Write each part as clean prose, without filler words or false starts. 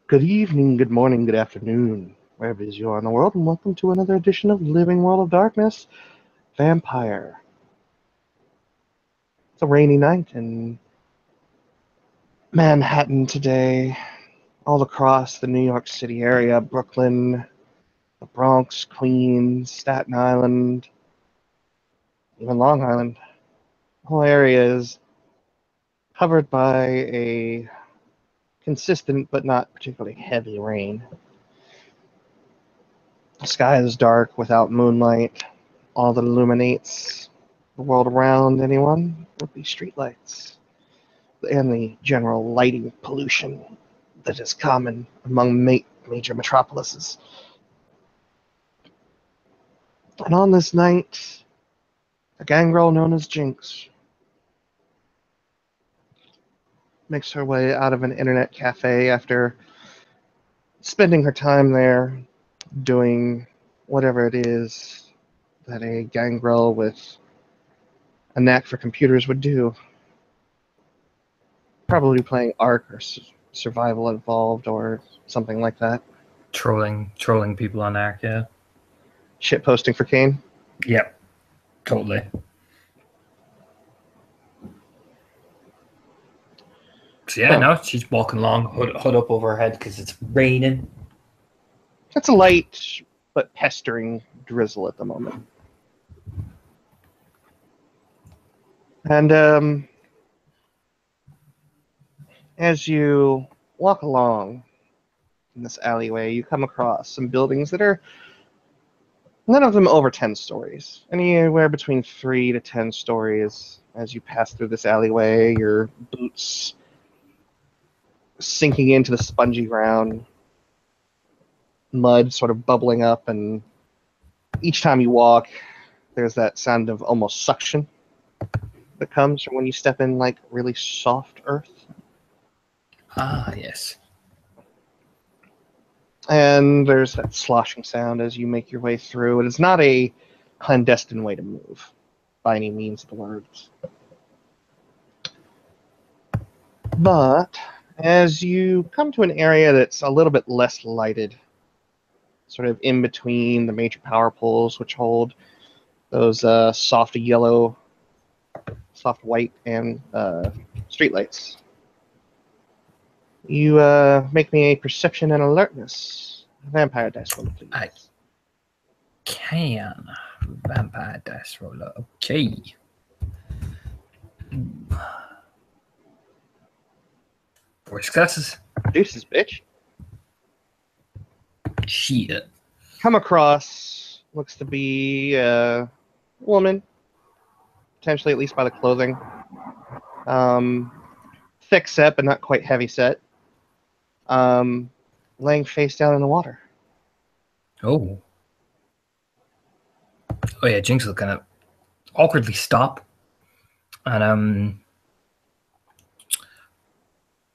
Good evening, good morning, good afternoon, wherever it is you are in the world, and welcome to another edition of Living World of Darkness Vampire. It's a rainy night in Manhattan today, all across the New York City area, Brooklyn, the Bronx, Queens, Staten Island, even Long Island. The whole area is covered by a consistent but not particularly heavy rain. The sky is dark without moonlight. All that illuminates the world around anyone would be streetlights and the general lighting pollution that is common among major metropolises. And on this night, a gangrel known as Jinx makes her way out of an internet cafe after spending her time there doing whatever it is that a gangrel with a knack for computers would do. Probably playing Ark or Survival Involved or something like that. Trolling people on Ark, yeah. Shit posting for Kane? Yep, totally. So yeah, no, she's walking along, hood up over her head because it's raining. It's a light but pestering drizzle at the moment. And as you walk along in this alleyway, you come across some buildings that are none of them over 10 stories. Anywhere between 3 to 10 stories as you pass through this alleyway, your boots sinking into the spongy ground, mud sort of bubbling up, and each time you walk, there's that sound of almost suction that comes from when you step in like really soft earth. Ah, yes. And there's that sloshing sound as you make your way through. It is not a clandestine way to move, by any means of the words. But as you come to an area that's a little bit less lighted, sort of in between the major power poles, which hold those soft yellow, soft white, and streetlights, you make me a perception and alertness vampire dice roll, please. I can. Vampire dice roller. Okay. 4 successes. Deuces, bitch. Shit. Come across, looks to be a woman, potentially at least by the clothing. Thick set, but not quite heavy set. Laying face down in the water. Oh. Oh yeah, Jinx will kind of awkwardly stop. And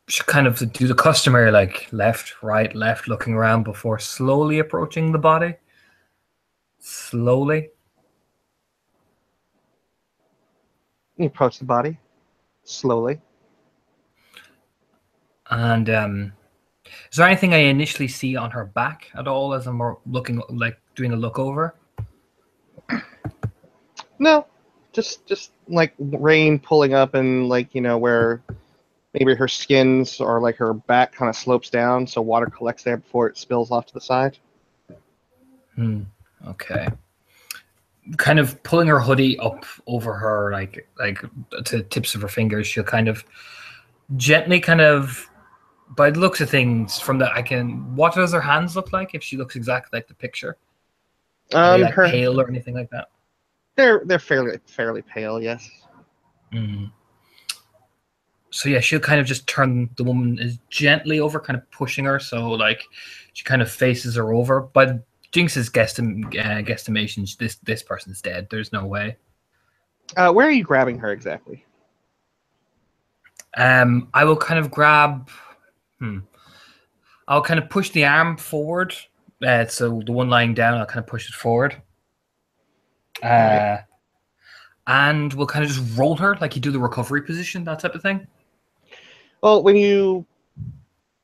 should kind of do the customary like left, right, left, looking around before slowly approaching the body. Slowly. You approach the body, slowly. And is there anything I initially see on her back at all as I'm looking, like doing a look over? No, just like rain pulling up and like, where maybe her skins or like her back kind of slopes down so water collects there before it spills off to the side. Okay. Kind of pulling her hoodie up over her, like to the tips of her fingers. She'll kind of gently by the looks of things from what does her hands look like if she looks exactly like the picture? Are they pale or anything like that? They're fairly pale, yes. So yeah, she'll kind of just turn the woman is gently over, kind of pushing her, so like she kind of faces her over. But Jinx's guesstimation, this person's dead. There's no way. Where are you grabbing her exactly? I will kind of grab. I'll kind of push the arm forward. So the one lying down, I'll kind of push it forward. Right. And we'll kind of just roll her like you do the recovery position, that type of thing. Well, when you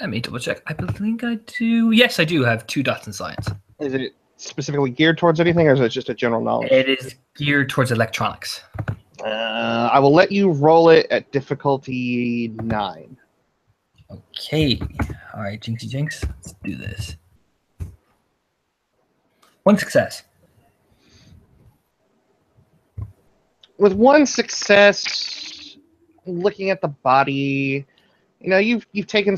Let me double check. I think I do. Yes, I do have 2 dots in science. Is it specifically geared towards anything, or is it just a general knowledge? It is geared towards electronics. I will let you roll it at difficulty 9. Okay. All right, Jinxie Jinx. Let's do this. 1 success. With 1 success, looking at the body, you've taken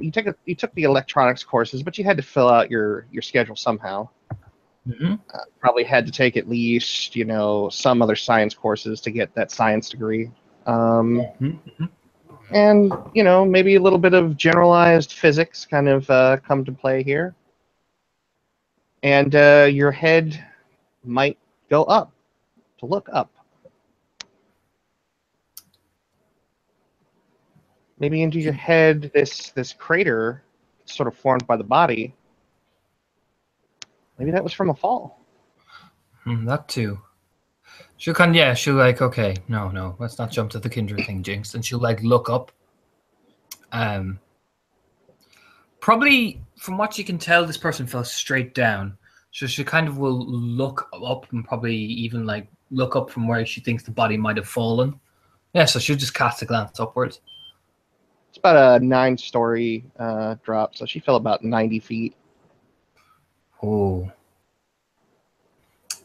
you took the electronics courses, but you had to fill out your schedule somehow. Mm-hmm. Probably had to take at least some other science courses to get that science degree. Mm-hmm. And maybe a little bit of generalized physics kind of come to play here. And your head might go up to look up. Maybe into your head, this crater sort of formed by the body. Maybe that was from a fall. That too. She'll okay, no, let's not jump to the kindred thing, Jinx. And she'll look up. Probably from what you can tell, this person fell straight down. So she kind of will look up and probably even look up from where she thinks the body might have fallen. Yeah, so she'll just cast a glance upwards. It's about a 9-story drop, so she fell about 90 feet. Oh.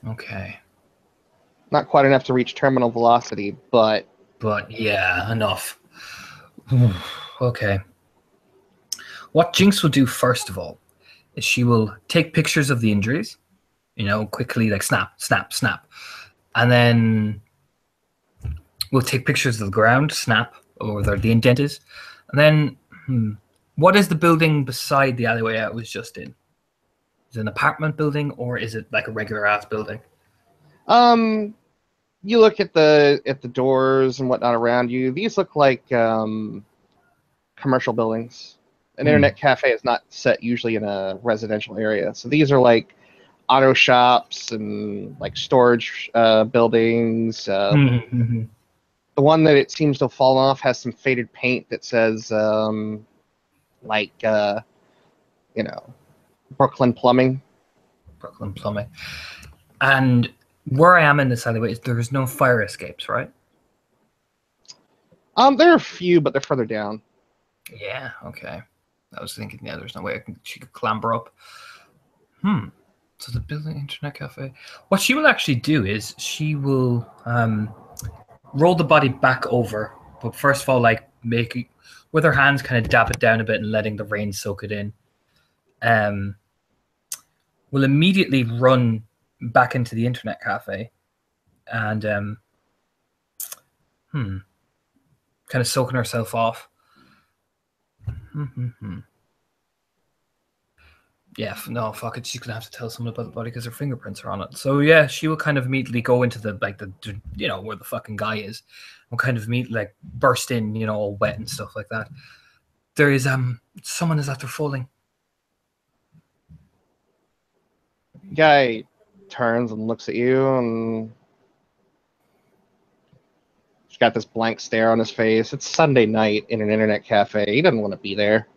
Okay. Not quite enough to reach terminal velocity, but yeah, enough. Okay. What Jinx will do first of all is she will take pictures of the injuries, quickly, snap, snap, snap. And then we'll take pictures of the ground, snap, or where the indent is. And then, what is the building beside the alleyway I was just in? Is it an apartment building, or is it a regular ass building? You look at the doors and whatnot around you. These look like commercial buildings. An internet cafe is not set usually in a residential area, so these are auto shops and storage buildings. Mm-hmm. The one that it seems to have fallen off has some faded paint that says Brooklyn Plumbing. Brooklyn Plumbing. And where I am in this alleyway, there's no fire escapes, right? There are a few, but they're further down. Yeah, okay. I was thinking, there's no way she could clamber up. So the building internet cafe. What she will actually do is she will roll the body back over, but first of all, make it with her hands, kind of dab it down a bit and letting the rain soak it in. Will immediately run back into the internet cafe and kind of soaking herself off. Yeah, no, fuck it. She's gonna have to tell someone about the body because her fingerprints are on it. So yeah, she will kind of immediately go into the where the fucking guy is, and kind of burst in, all wet and stuff like that. There is someone is after falling. Guy turns and looks at you, and he's got this blank stare on his face. It's Sunday night in an internet cafe. He doesn't want to be there.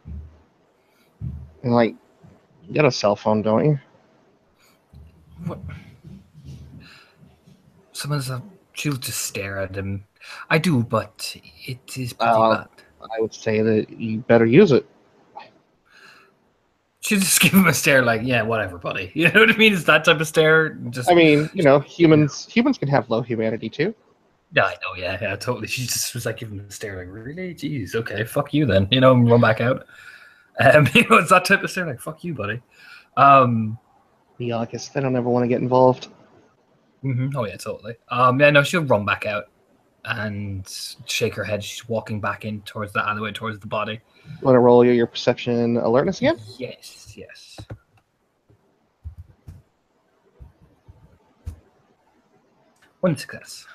And you got a cell phone, don't you? What? She'll just stare at him. I do, but it is pretty bad. I would say that you better use it. She'll just give him a stare yeah, whatever, buddy. You know what I mean? It's that type of stare. Humans can have low humanity too. Yeah, I know, yeah, totally. She just was giving him a stare really? Jeez, okay, fuck you then. Run back out. It's that type of stare fuck you, buddy. Yeah, I guess they don't ever want to get involved. Mm-hmm. Oh yeah, totally. Yeah, no, she'll run back out and shake her head. She's walking back in towards the alleyway, towards the body. Want to roll your perception alertness again? Yes. One success.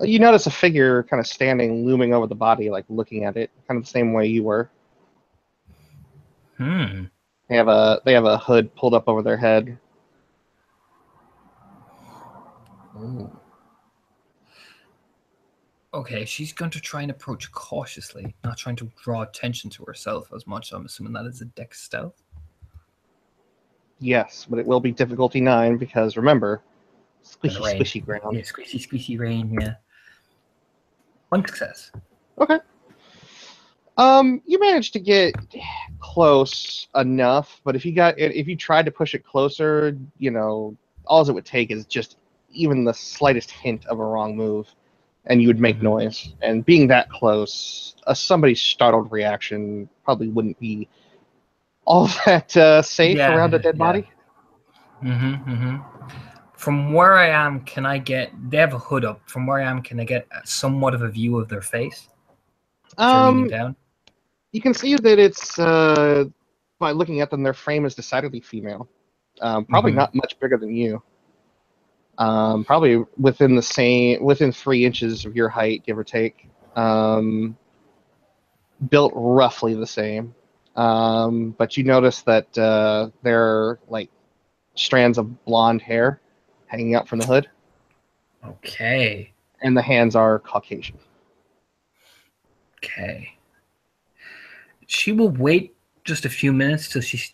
You notice a figure kind of standing, looming over the body, looking at it, kind of the same way you were. They have a hood pulled up over their head. Ooh. Okay, she's going to try and approach cautiously, not trying to draw attention to herself as much. I'm assuming that is a dex stealth. Yes, but it will be difficulty 9 because remember, In the squishy, rain. squishy ground. Yeah, squishy, squishy rain, yeah. One success. Okay. You managed to get close enough, but if you tried to push it closer, all it would take is just even the slightest hint of a wrong move, and you would make noise. And being that close, somebody's startled reaction probably wouldn't be all that safe around a dead body. From where I am, can I get? They have a hood up. From where I am, can I get somewhat of a view of their face? If they're leaning down. You can see that it's by looking at them, their frame is decidedly female. Probably not much bigger than you. Probably within 3 inches of your height, give or take. Built roughly the same. But you notice that they're like strands of blonde hair hanging out from the hood. Okay. And the hands are Caucasian. Okay. She will wait just a few minutes till she's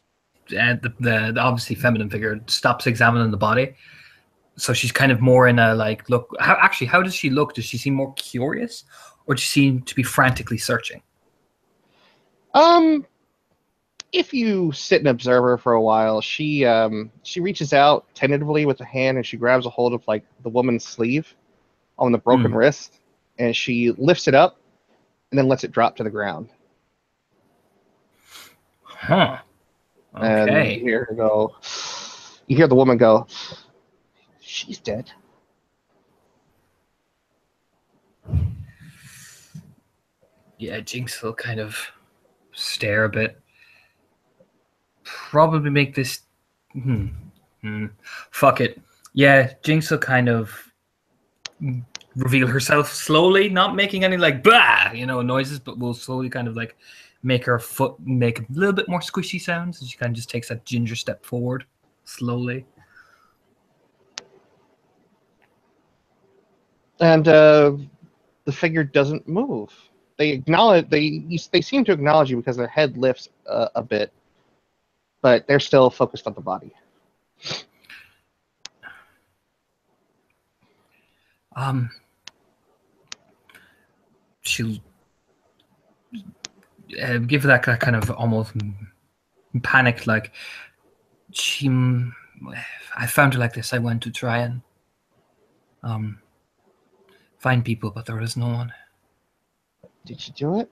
the obviously feminine figure stops examining the body. So she's kind of more in a like look. How does she look? Does she seem more curious, or does she seem to be frantically searching? If you sit and observe her for a while, she reaches out tentatively with a hand and she grabs a hold of like the woman's sleeve on the broken wrist, and she lifts it up and then lets it drop to the ground. Huh. Okay. And you hear the woman go, "She's dead." Yeah, Jinx will kind of stare a bit. Probably make this. Fuck it. Yeah, Jinx will kind of reveal herself slowly, not making any like bah, noises, but will slowly kind of like make her foot make a little bit more squishy sounds. She kind of just takes that ginger step forward slowly. And the figure doesn't move. They seem to acknowledge you because their head lifts a bit, but they're still focused on the body. She'll give that kind of almost panicked, like I found her like this. I went to try and find people, but there was no one. Did you do it?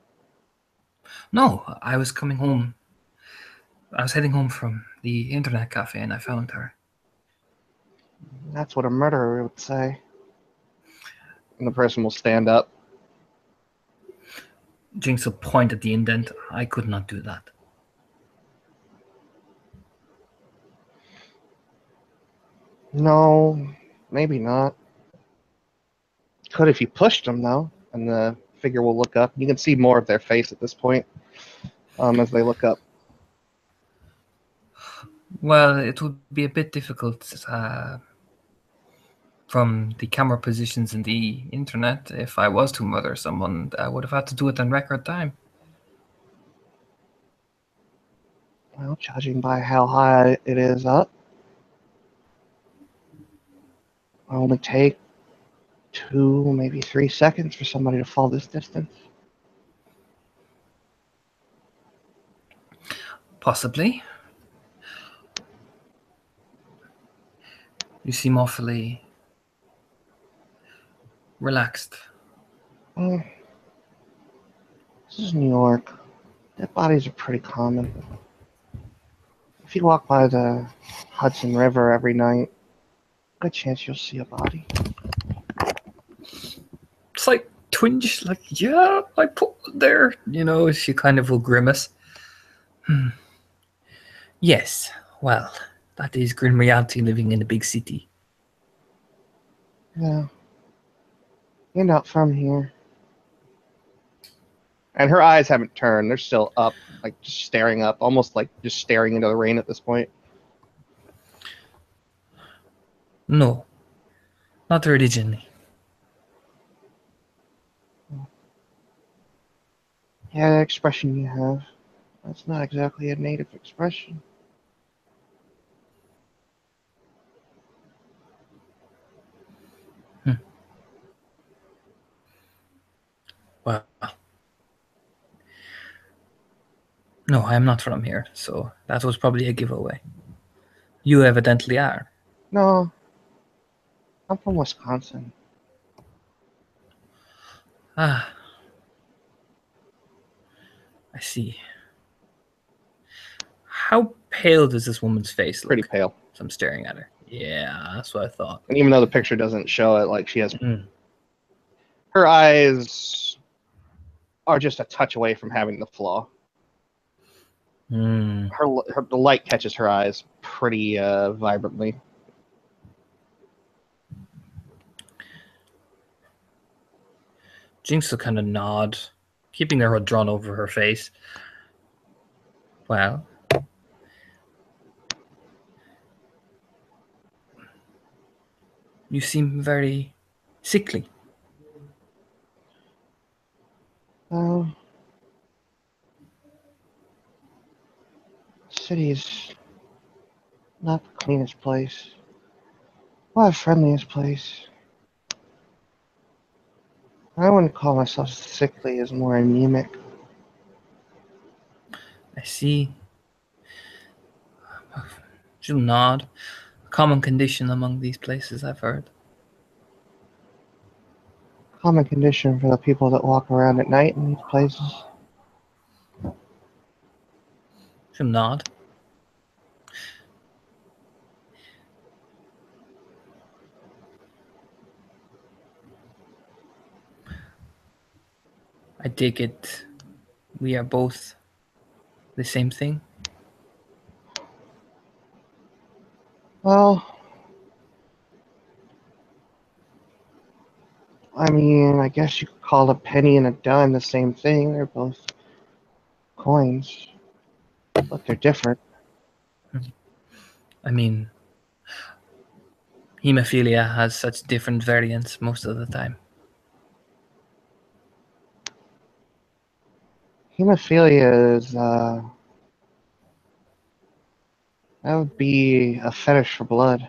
No, I was coming home. I was heading home from the internet cafe and I found her. That's what a murderer would say. And the person will stand up. Jinx will point at the indent. I could not do that. No, maybe not. Could if you pushed them, though. And the figure will look up. You can see more of their face at this point as they look up. Well, it would be a bit difficult from the camera positions in the internet. If I was to murder someone, I would have had to do it in record time. Well, judging by how high it is up, it'll only take 2, maybe 3 seconds for somebody to fall this distance. Possibly. You seem awfully relaxed. This is New York. Dead bodies are pretty common. If you walk by the Hudson River every night, good chance you'll see a body. It's like twinge, like, yeah, I put there. She kind of will grimace. Yes, well, that is grim reality living in a big city. Yeah. You're not from here. And her eyes haven't turned. They're still up, like just staring up, almost like just staring into the rain at this point. No, not originally. Yeah, the expression you have. That's not exactly a native expression. Well, no, I am not from here, so that was probably a giveaway. You evidently are. No, I'm from Wisconsin. Ah, I see. How pale does this woman's face Pretty look? pale. So I'm staring at her. Yeah, that's what I thought. And even though the picture doesn't show it, like she has Mm. her eyes are just a touch away from having the flaw. Mm. The light catches her eyes pretty vibrantly. Jinx will kind of nod, keeping her hood drawn over her face. Well, you seem very sickly. Well, city's not the cleanest place. Not the friendliest place. I wouldn't call myself sickly, as more anemic. I see. She'll nod. A common condition among these places, I've heard. Common condition for the people that walk around at night in these places. She'll nod. I take it we are both the same thing. Well, I mean, I guess you could call a penny and a dime the same thing. They're both coins, but they're different. I mean, hemophilia has such different variants most of the time. Hemophilia is, that would be a fetish for blood.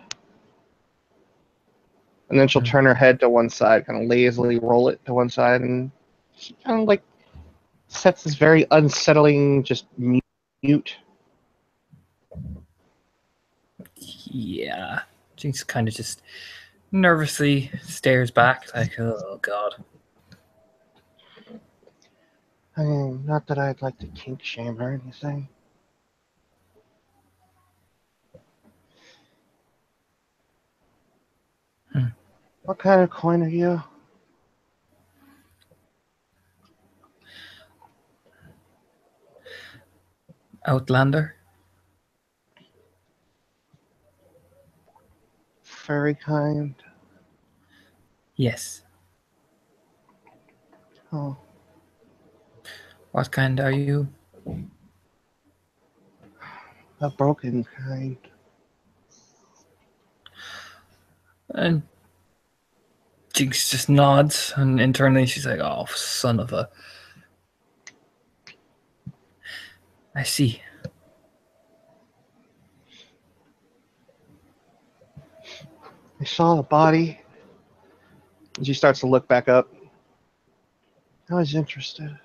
And then she'll turn her head to one side, kind of lazily roll it to one side, and she kind of like sets this very unsettling, just mute. Yeah. Jinx kind of just nervously stares back, like, oh god. I mean, not that I'd like to kink shame her or anything. What kind of coin are you? Outlander? Furry kind? Yes. Oh, What kind are you? a broken kind. And Jinx just nods, and internally she's like, oh, son of a. I see. I saw the body. And she starts to look back up. I was interested.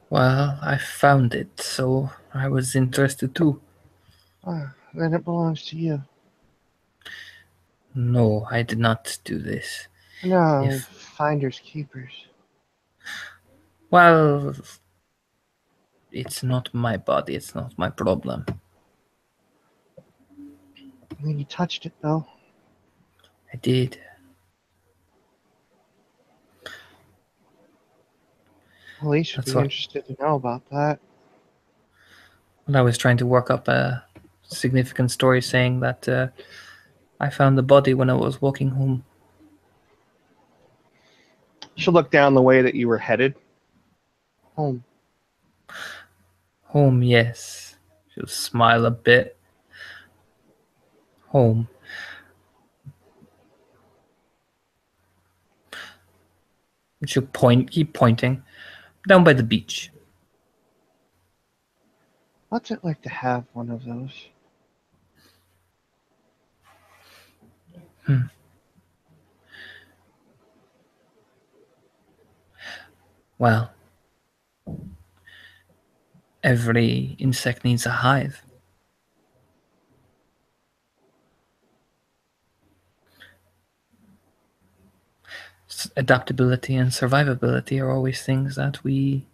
Well, I found it, so I was interested too. Ah, then it belongs to you. No, I did not do this. No, If, finders keepers. well, it's not my body, it's not my problem. I mean, you touched it though. I did. Police would That's be what. interested to know about that. When I was trying to work up a significant story saying that I found the body when I was walking home. She'll look down the way that you were headed. Home. Home, yes. She'll smile a bit. Home. She'll keep pointing down by the beach. What's it like to have one of those? Well, every insect needs a hive. Adaptability and survivability are always things that we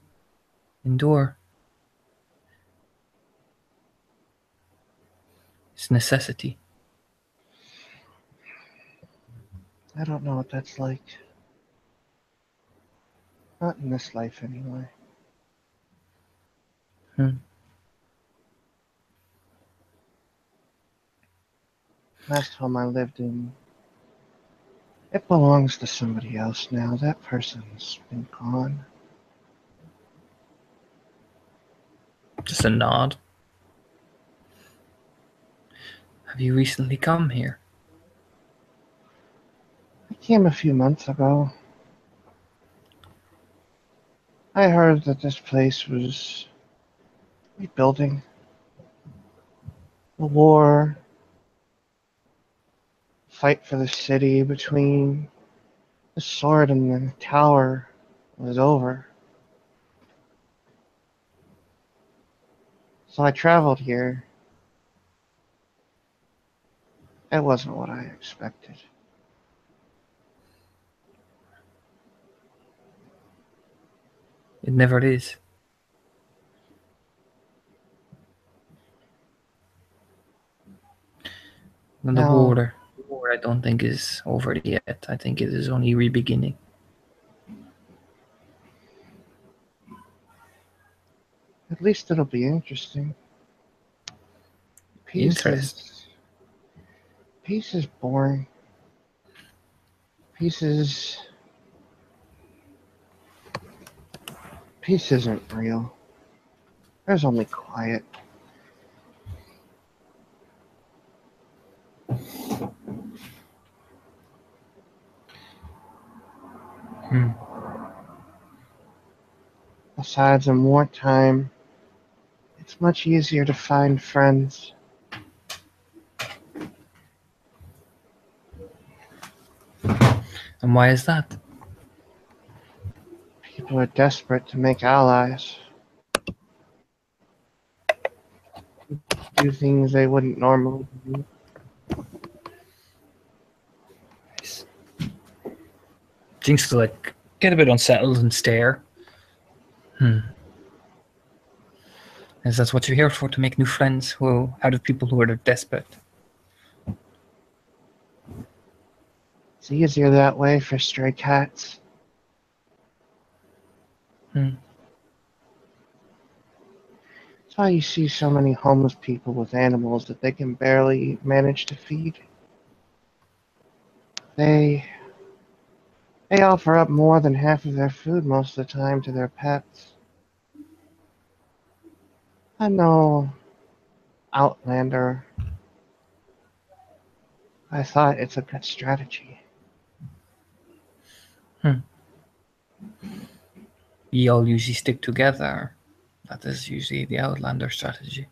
endure. It's necessity. I don't know what that's like. Not in this life, anyway. Hmm. Last home I lived in, it belongs to somebody else now. That person's been gone. Just a nod. Have you recently come here? I came a few months ago. I heard that this place was rebuilding. The war, fight for the city between the sword and the tower was over. So I traveled here. It wasn't what I expected. It never is. And Now, the war, I don't think is over yet. I think it is only re-beginning. at least it'll be interesting. Peace Interesting. is peace is boring. Peace is peace isn't real. There's only quiet. Hmm. Besides, in wartime, it's much easier to find friends. And why is that? People are desperate to make allies. Do things they wouldn't normally do. Jinx to like get a bit unsettled and stare. Is that what you're here for? To make new friends who out of people who are desperate? It's easier that way for stray cats. Hmm. That's why you see so many homeless people with animals that they can barely manage to feed. They they offer up more than half of their food most of the time to their pets. I know, Outlander. I thought it's a good strategy. We all usually stick together. That is usually the Outlander strategy.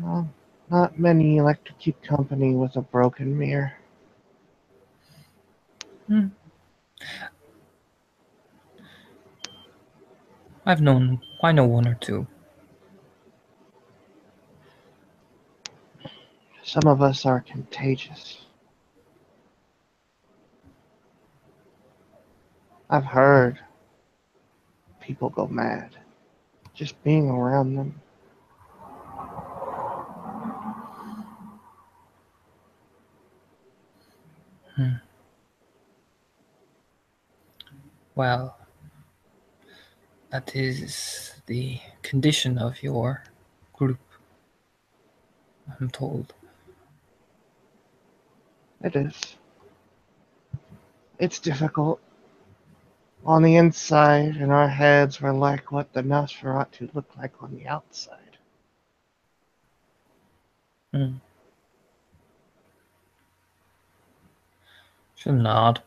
Well, not many like to keep company with a broken mirror. Hmm. I know one or two. Some of us are contagious. I've heard people go mad just being around them. Well, that is the condition of your group, I'm told. It is. It's difficult. On the inside, in our heads, we're like what the Nosferatu look like on the outside. Hmm. She'll nod.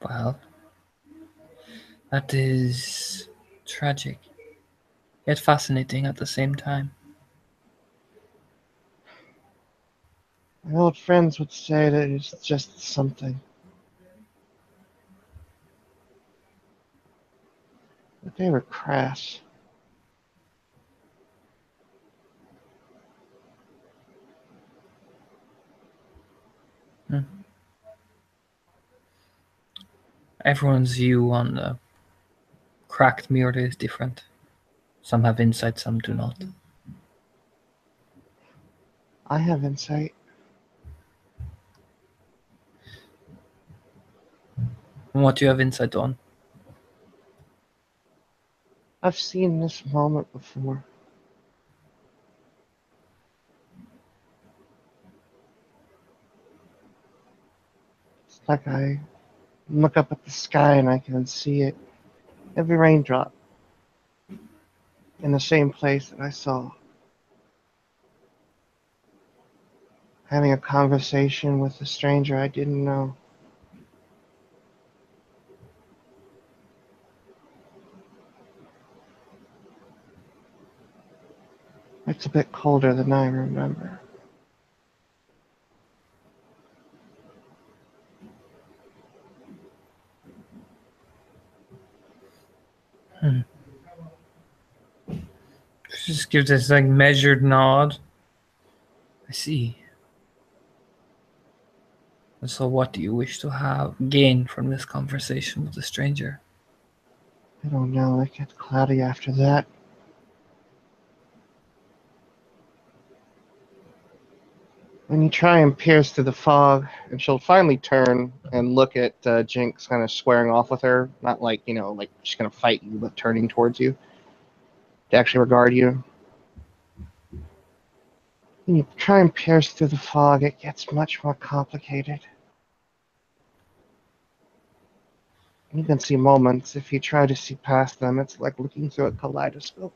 Well, that is tragic, yet fascinating at the same time. My old friends would say that it's just something. But they were crass. Hmm. Everyone's view on cracked mirror is different. Some have insight, some do not. I have insight. And what do you have insight on? I've seen this moment before. It's like I look up at the sky and I can see it. Every raindrop in the same place that I saw. Having a conversation with a stranger I didn't know. It's a bit colder than I remember. Hmm. Just give this like measured nod. I see. And so, what do you wish to have gain from this conversation with the stranger? I don't know, it gets cloudy after that. When you try and pierce through the fog, and she'll finally turn and look at Jinx kind of squaring off with her. Not like, like she's going to fight you, but turning towards you to actually regard you. When you try and pierce through the fog, it gets much more complicated. You can see moments. If you try to see past them, it's like looking through a kaleidoscope.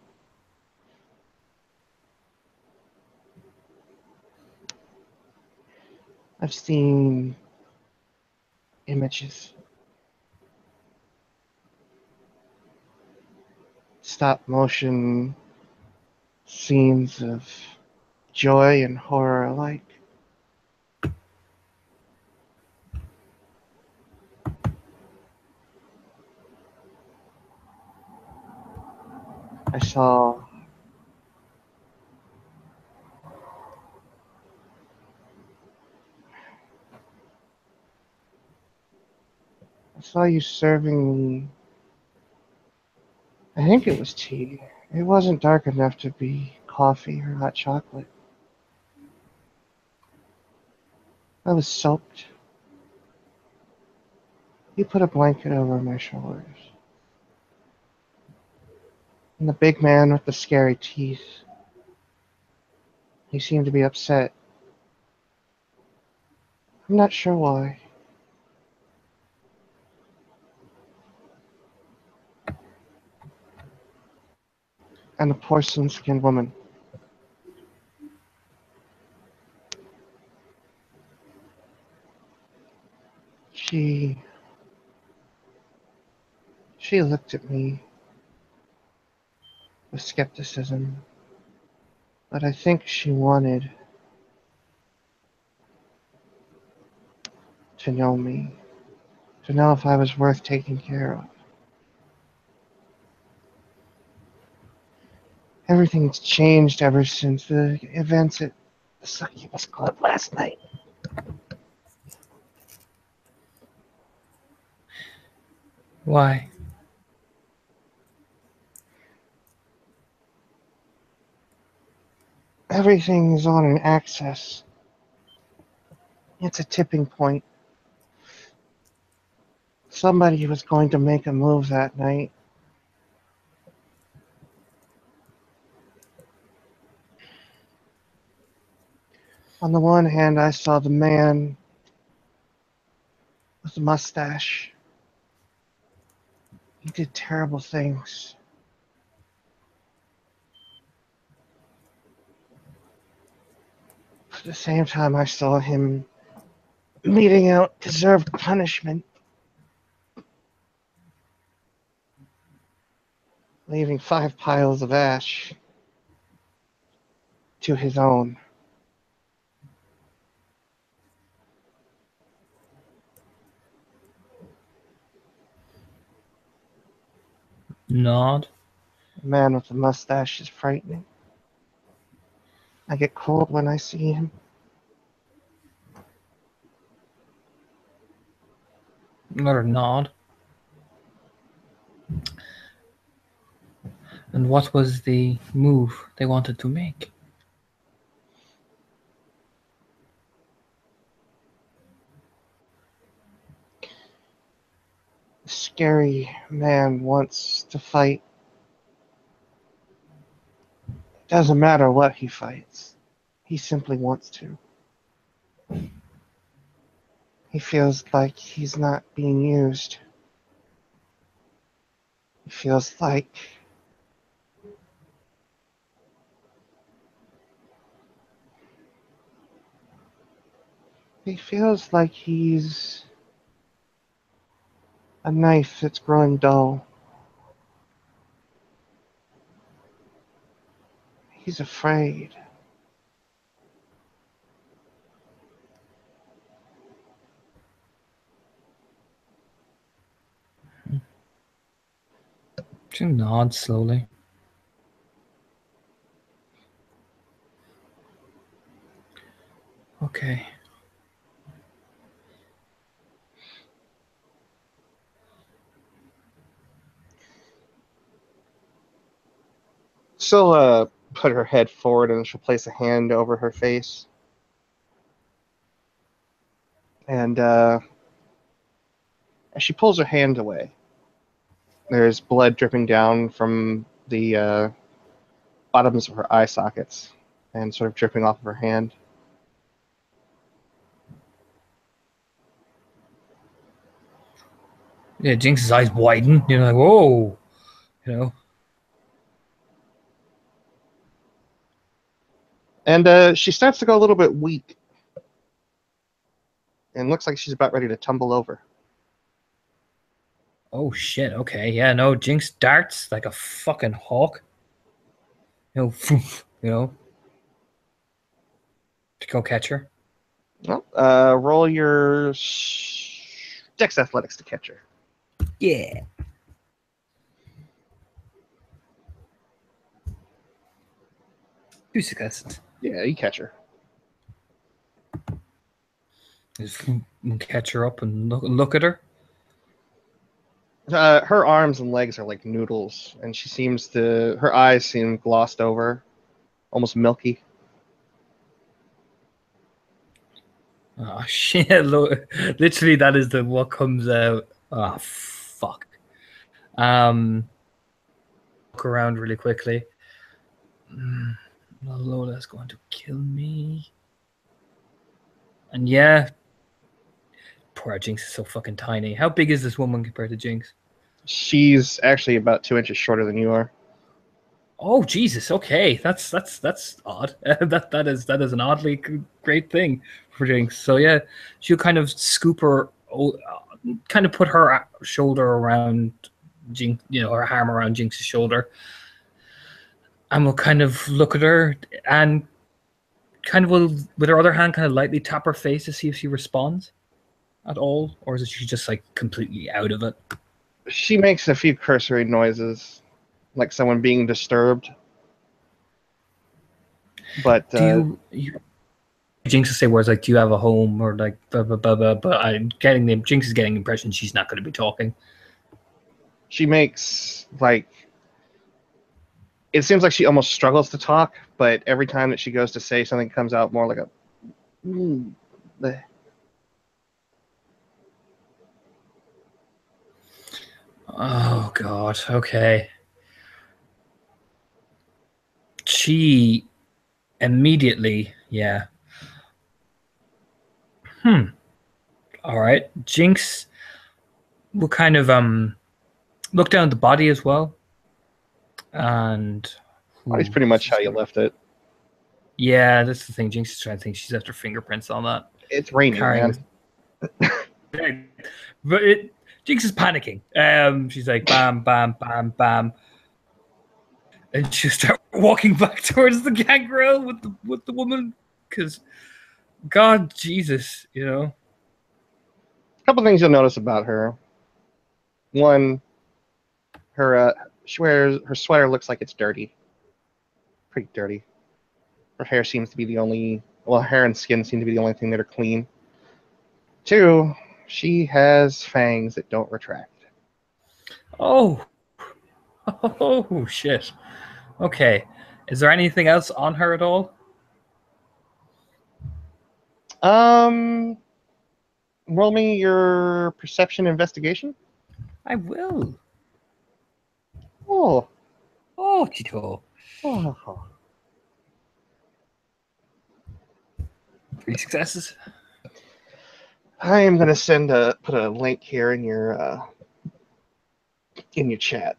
I've seen images, stop motion scenes of joy and horror alike. I saw I saw you serving me. I think it was tea. It wasn't dark enough to be coffee or hot chocolate. I was soaked. You put a blanket over my shoulders. And the big man with the scary teeth, he seemed to be upset. I'm not sure why. And the porcelain skinned woman. She she looked at me with skepticism, but I think she wanted to know me, to know if I was worth taking care of. Everything's changed ever since the events at the Succubus Club last night. Why? Everything's on an axis. It's a tipping point. Somebody was going to make a move that night. On the one hand, I saw the man with the mustache. He did terrible things. At the same time, I saw him meting out deserved punishment. leaving 5 piles of ash to his own. Nod. The man with the mustache is frightening. I get cold when I see him. Another nod. And what was the move they wanted to make? The scary man wants to fight. It doesn't matter what he fights. He simply wants to. He feels like he's not being used. He feels like he's a knife that's growing dull. He's afraid. She nods slowly. Okay. She'll put her head forward and she'll place a hand over her face. And as she pulls her hand away, there's blood dripping down from the bottoms of her eye sockets and sort of dripping off of her hand. Yeah, Jinx's eyes widen. You're like, whoa, you know. And she starts to go a little bit weak. And looks like she's about ready to tumble over. Oh shit. Okay, yeah, no. Jinx darts like a fucking hawk. You know, to go catch her. Well, roll your Dex Athletics to catch her. Yeah. Two successes. Yeah, you catch her. Just catch her up and look at her. Her arms and legs are like noodles, and her eyes seem glossed over, almost milky. Oh shit! Literally, that is what comes out. Oh fuck. Look around really quickly. Lola's going to kill me. And yeah, poor Jinx is so fucking tiny. How big is this woman compared to Jinx? She's actually about 2 inches shorter than you are. Oh Jesus! Okay, that's odd. that is an oddly great thing for Jinx. So yeah, she'll kind of scoop her, kind of put her shoulder around Jinx, her arm around Jinx's shoulder, and we'll kind of look at her and kind of will, with her other hand, kind of lightly tap her face to see if she responds at all, or is she just like completely out of it? She makes a few cursory noises, like someone being disturbed. But Jinx will say words like, "Do you have a home?" or like blah blah blah blah. But Jinx is getting the impression she's not going to be talking. She makes it seems like she almost struggles to talk, but every time that she goes to say something, comes out more like a. Bleh. Oh god. Okay. She immediately, yeah. All right. Jinx will kind of look down at the body as well. And Body's pretty much how you left it. Yeah, that's the thing. Jinx is trying to think she's after fingerprints on that. It's raining, man. But Jinx is panicking. She's like, bam, bam, bam, bam. And she'll start walking back towards the gangrel with the woman, because God, Jesus, you know. A couple things you'll notice about her. One, her sweater looks like it's dirty, pretty dirty. Her hair seems to be the only, well, hair and skin seem to be the only thing that are clean. Two, she has fangs that don't retract. Oh, oh shit. Okay, is there anything else on her at all? Roll me your perception investigation. I will. Oh, Oh, Tito. oh. 3 successes. I am gonna put a link here in your chat.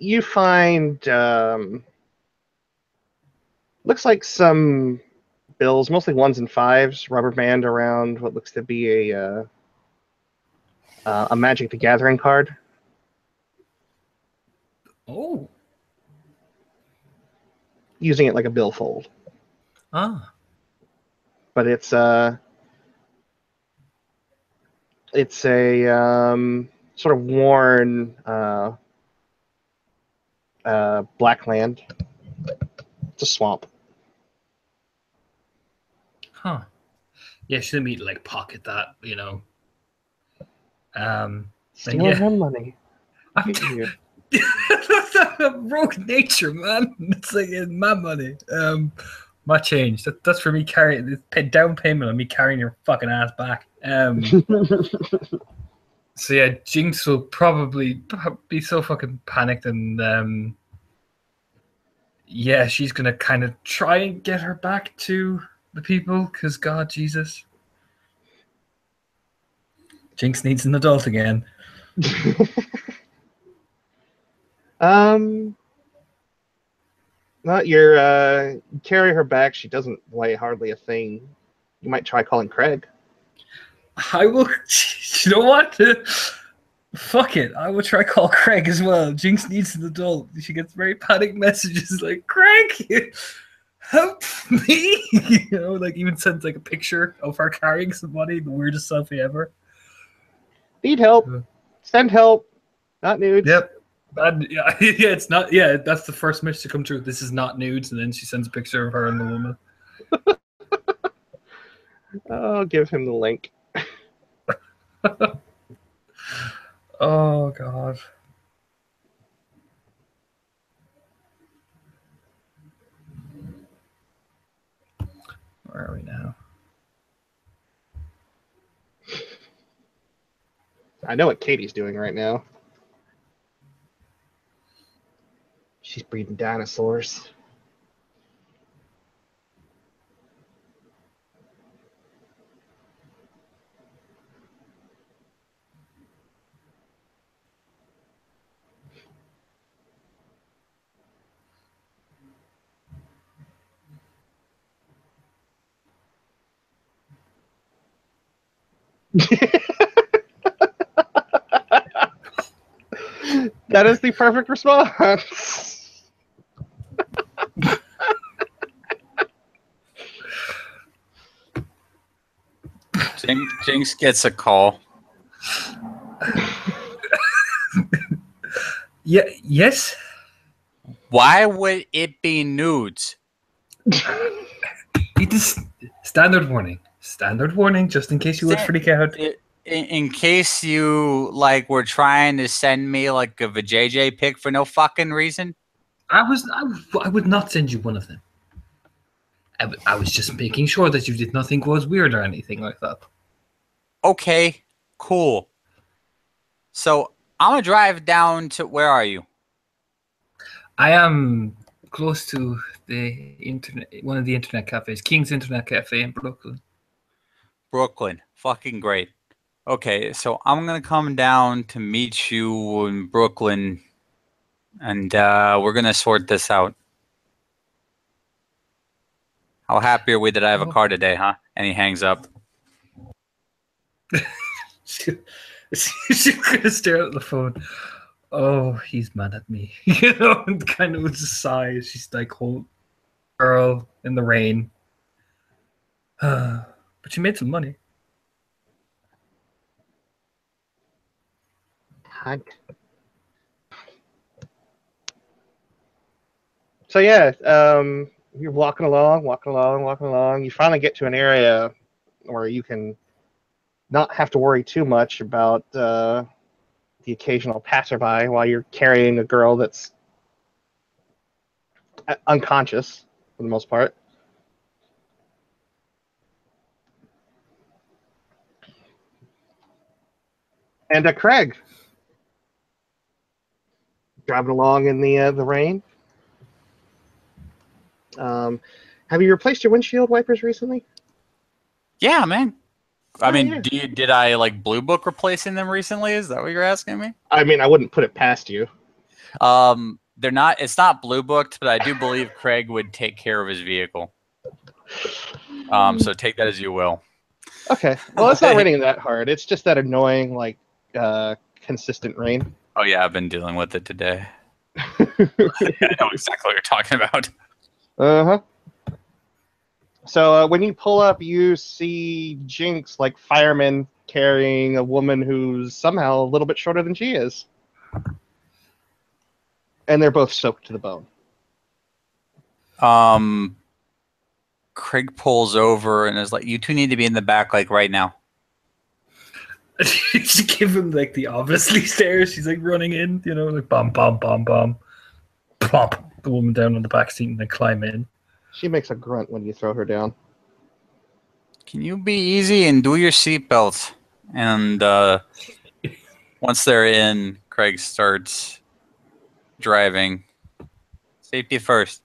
You find looks like some bills, mostly ones and fives, rubber band around what looks to be a Magic the Gathering card. Oh. Using it like a billfold. Ah. But it's a sort of worn black land. It's a swamp. Huh. Yeah, shouldn't be like pocket that, you know. Stealing her money. I'm rogue nature, man. It's like it's my money. My change. That's for me carrying down payment on me carrying your fucking ass back. So yeah, Jinx will probably be so fucking panicked, and yeah, she's gonna kind of try and get her back to the people, because God, Jesus, Jinx needs an adult again. Well, you carry her back. She doesn't weigh hardly a thing. You might try calling Craig. I will. You know what? Fuck it. I will try call Craig as well. Jinx needs an adult. She gets very panicked messages like, Craig, help me. You know, like even sends like a picture of her carrying somebody, the weirdest selfie ever. Need help. Send help. Not nudes. Yep. Yeah, it's not. Yeah, that's the first message to come through. This is not nudes, and then she sends a picture of her and the woman. I'll give him the link. Oh God. Where are we now? I know what Katie's doing right now. She's breeding dinosaurs. That is the perfect response. Jinx gets a call. Yeah. Yes. Why would it be nudes? It is standard warning. Standard warning, just in case you would freak out. In case you like were trying to send me like a vajayjay pic for no fucking reason. I would not send you one of them. I was just making sure that you did not think it was weird or anything like that. Okay, cool. So I'm gonna drive down to, where are you? I am close to the internet, one of the internet cafes, King's Internet Cafe in Brooklyn. Brooklyn. Fucking great. Okay, so I'm gonna come down to meet you in Brooklyn, and we're gonna sort this out. How happy are we that I have a car today, huh? And he hangs up. She's gonna stare at the phone. Oh, he's mad at me. You know, and kind of with a sigh. She's like, "Whole girl in the rain." But she made some money. Hunt. So yeah, you're walking along. You finally get to an area where you can not have to worry too much about the occasional passerby while you're carrying a girl that's unconscious for the most part. And Craig, driving along in the rain. Have you replaced your windshield wipers recently? Yeah, man. I mean, Yeah. did I like Blue Book replacing them recently? Is that what you're asking me? I mean, I wouldn't put it past you. They're not. It's not Blue Booked, but I do believe Craig would take care of his vehicle. So take that as you will. Okay. Well, it's not raining that hard. It's just that annoying, like, consistent rain. Oh yeah, I've been dealing with it today. I know exactly what you're talking about. Uh-huh. So when you pull up, you see Jinx, like firemen carrying a woman who's somehow a little bit shorter than she is. And they're both soaked to the bone. Craig pulls over and is like, "You two need to be in the back, like right now." She give him like the obviously stairs. She's like running in, you know, like bomb, bomb, bomb, bomb, plop the woman down on the back seat and then climb in. She makes a grunt when you throw her down. Can you be easy and do your seatbelt? And once they're in, Craig starts driving. Safety first.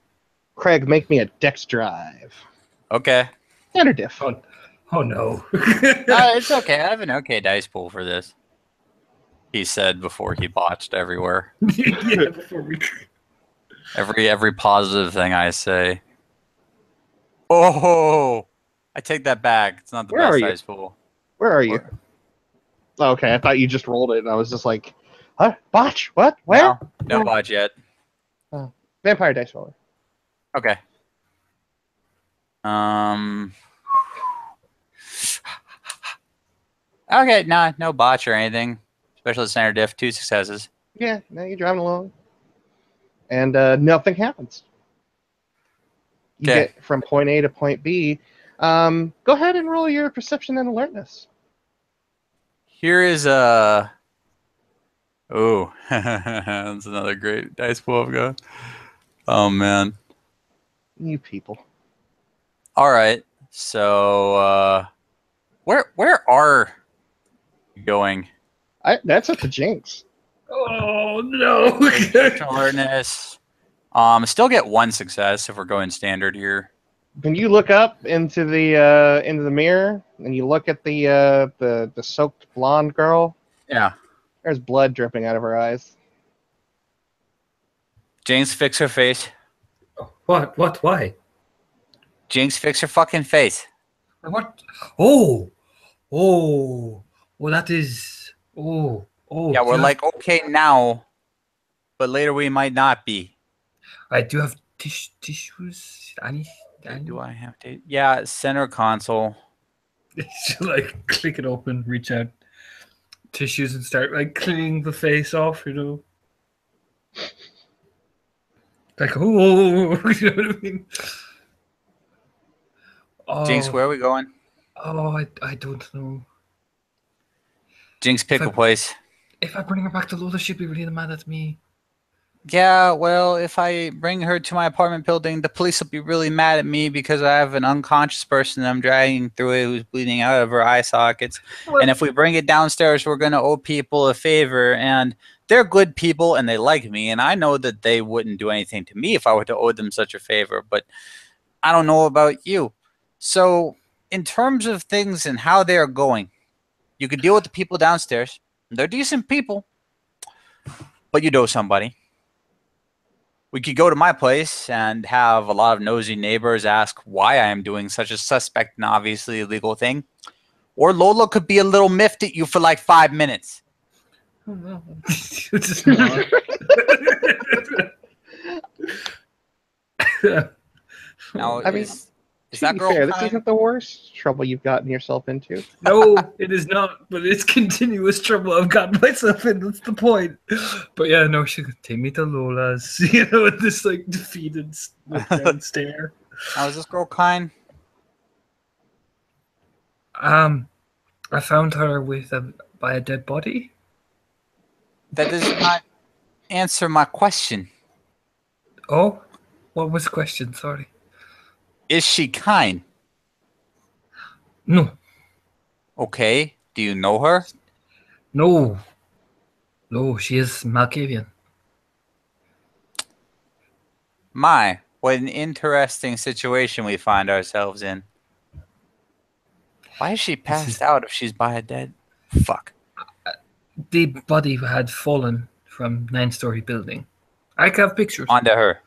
Craig, make me a dex drive. Okay. Standard diff. Oh no. It's okay. I have an okay dice pool for this. He said before he botched everywhere. Yeah, before we... Every positive thing I say. Oh, I take that back. It's not the Where are best you? dice pool. Where are you? Oh, okay, I thought you just rolled it, and I was just like, huh? Botch? What? Where? No botch yet. Vampire dice roller. Okay. Okay, no botch or anything. Special standard diff, 2 successes. Yeah, now you're driving along. And nothing happens. You Okay. get from point A to point B. Go ahead and roll your perception and alertness. Here is a... Oh, that's another great dice pool I've got. Oh, man. You people. All right. So, where are you going? That's up to Jinx. Oh no. Perception alertness. Still get 1 success if we're going standard here. When you look up into the mirror and you look at the soaked blonde girl, Yeah. there's blood dripping out of her eyes. Jinx, fix her face. What? Why? Jinx, fix her fucking face. What? Oh, that is. Oh. Yeah, we're like okay now, but later we might not be. I do have tissues. Any? Do I have to? Yeah, center console. So, like, click it open, reach out, tissues, and start like cleaning the face off. You know, like you know what I mean? Oh, Jinx, where are we going? Oh, I don't know. Jinx, pick a place. If I bring her back to Lola, she'll be really mad at me. Yeah, well, if I bring her to my apartment building, the police will be really mad at me because I have an unconscious person I'm dragging through it who's bleeding out of her eye sockets. What? And if we bring it downstairs, we're going to owe people a favor. And they're good people and they like me. And I know that they wouldn't do anything to me if I were to owe them such a favor. But I don't know about you. So in terms of things and how they are going, you could deal with the people downstairs. They're decent people, but you know somebody. We could go to my place and have a lot of nosy neighbors ask why I am doing such a suspect and obviously illegal thing. Or Lola could be a little miffed at you for like 5 minutes. Oh, no. You just nod. Now, I mean, is to that be girl fair, this kind? isn't the worst trouble you've gotten yourself into. No, it is not, but it's continuous trouble I've gotten myself in. That's the point. But yeah, no, she could take me to Lola's, with this like defeated look down stare. Now, is this girl kind? I found her by a dead body. That does not answer my question. Oh, what was the question? Sorry. Is she kind? No, Okay. Do you know her? no, she is Malkavian. My, what an interesting situation we find ourselves in. Why is she passed out if she's by a dead? Fuck. The body had fallen from 9-story building. I have pictures. Onto her.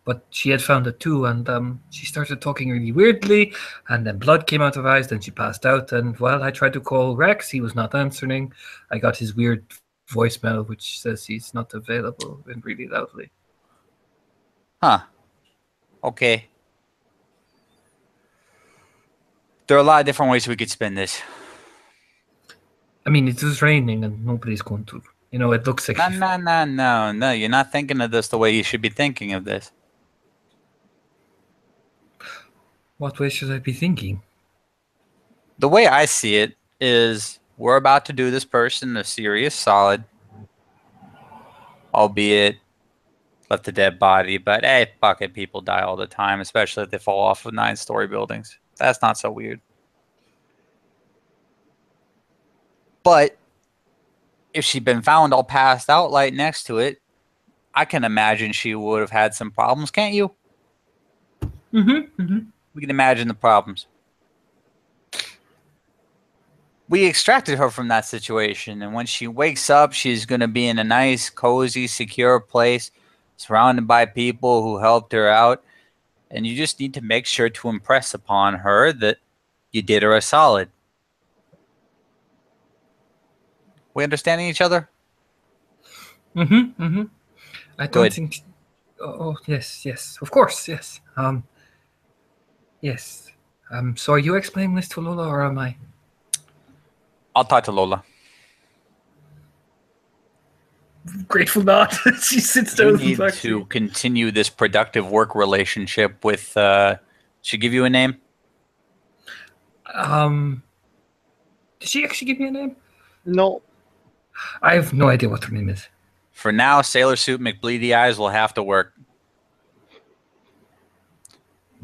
But she had found it too, and she started talking really weirdly, and then blood came out of her eyes, then she passed out, and well, I tried to call Rex, he was not answering. I got his weird voicemail, which says he's not available, and really loudly. Huh. Okay. There are a lot of different ways we could spin this. I mean, it was raining, and nobody's going to, it looks like... No. You're not thinking of this the way you should be thinking of this. What way should I be thinking? The way I see it is we're about to do this person a serious solid, albeit left a dead body, but hey, fuck it, people die all the time, especially if they fall off of 9-story buildings. That's not so weird. But if she'd been found all passed out right next to it, I can imagine she would have had some problems, can't you? Mm-hmm. We can imagine the problems. We extracted her from that situation, and when she wakes up, she's going to be in a nice, cozy, secure place, surrounded by people who helped her out, and you just need to make sure to impress upon her that you did her a solid. We understanding each other? Mm-hmm. I don't Good. think... Oh, yes. Of course, yes. Yes. So are you explaining this to Lola, or am I? I'll talk to Lola. Grateful not. She sits down You in the need back to seat. continue this productive work relationship with, she give you a name? Did she actually give me a name? No. I have no idea what her name is. For now, Sailor Suit McBleedy Eyes will have to work.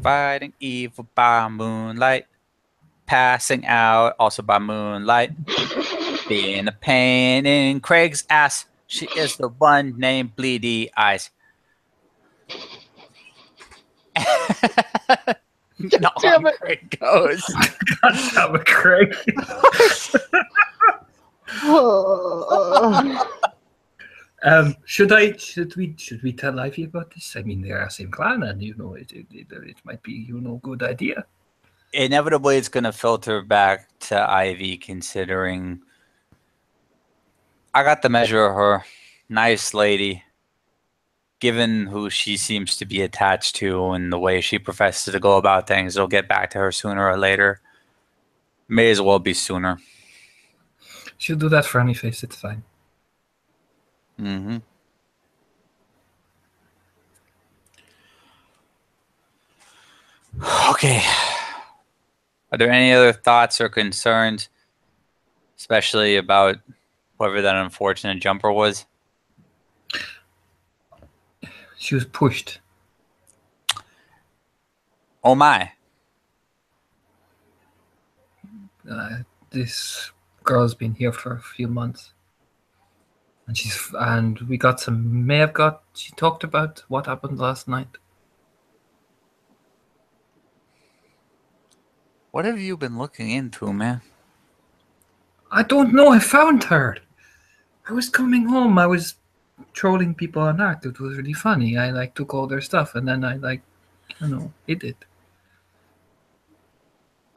Fighting evil by moonlight. Passing out also by moonlight. Being a pain in Craig's ass. She is the one named Bleedy Eyes. God damn it. Craig goes. God damn it, Craig. Should we tell Ivy about this? I mean, they're our same clan, and it might be a good idea. Inevitably, it's going to filter back to Ivy, considering I got the measure of her. Nice lady. Given who she seems to be attached to and the way she professes to go about things, it'll get back to her sooner or later. May as well be sooner. She'll do that for any face. It's fine. Mm-hmm. Okay. Are there any other thoughts or concerns, especially about whoever that unfortunate jumper was? She was pushed. Oh my. This girl's been here for a few months, and she talked about what happened last night. What have you been looking into, man? I don't know. I found her. I was coming home. I was trolling people on Art. It was really funny. I like took all their stuff and then I like, hid it.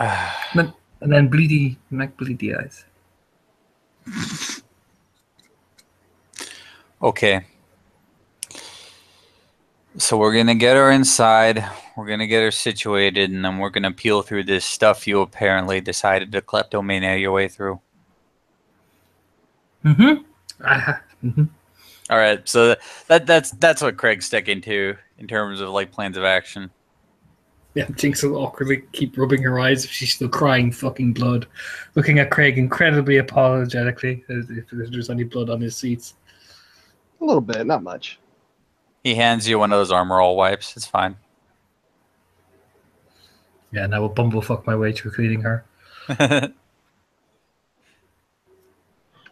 And then bleedy eyes. Okay. So we're gonna get her inside. We're gonna get her situated, and then we're gonna peel through this stuff you apparently decided to kleptomania your way through. Mm-hmm. All right. So that's what Craig's sticking to in terms of like plans of action. Yeah, Jinx will awkwardly keep rubbing her eyes if she's still crying fucking blood, looking at Craig incredibly apologetically as if there's any blood on his seats. A little bit, not much. He hands you one of those armor all wipes. It's fine. Yeah, and I will bumblefuck my way through cleaning her.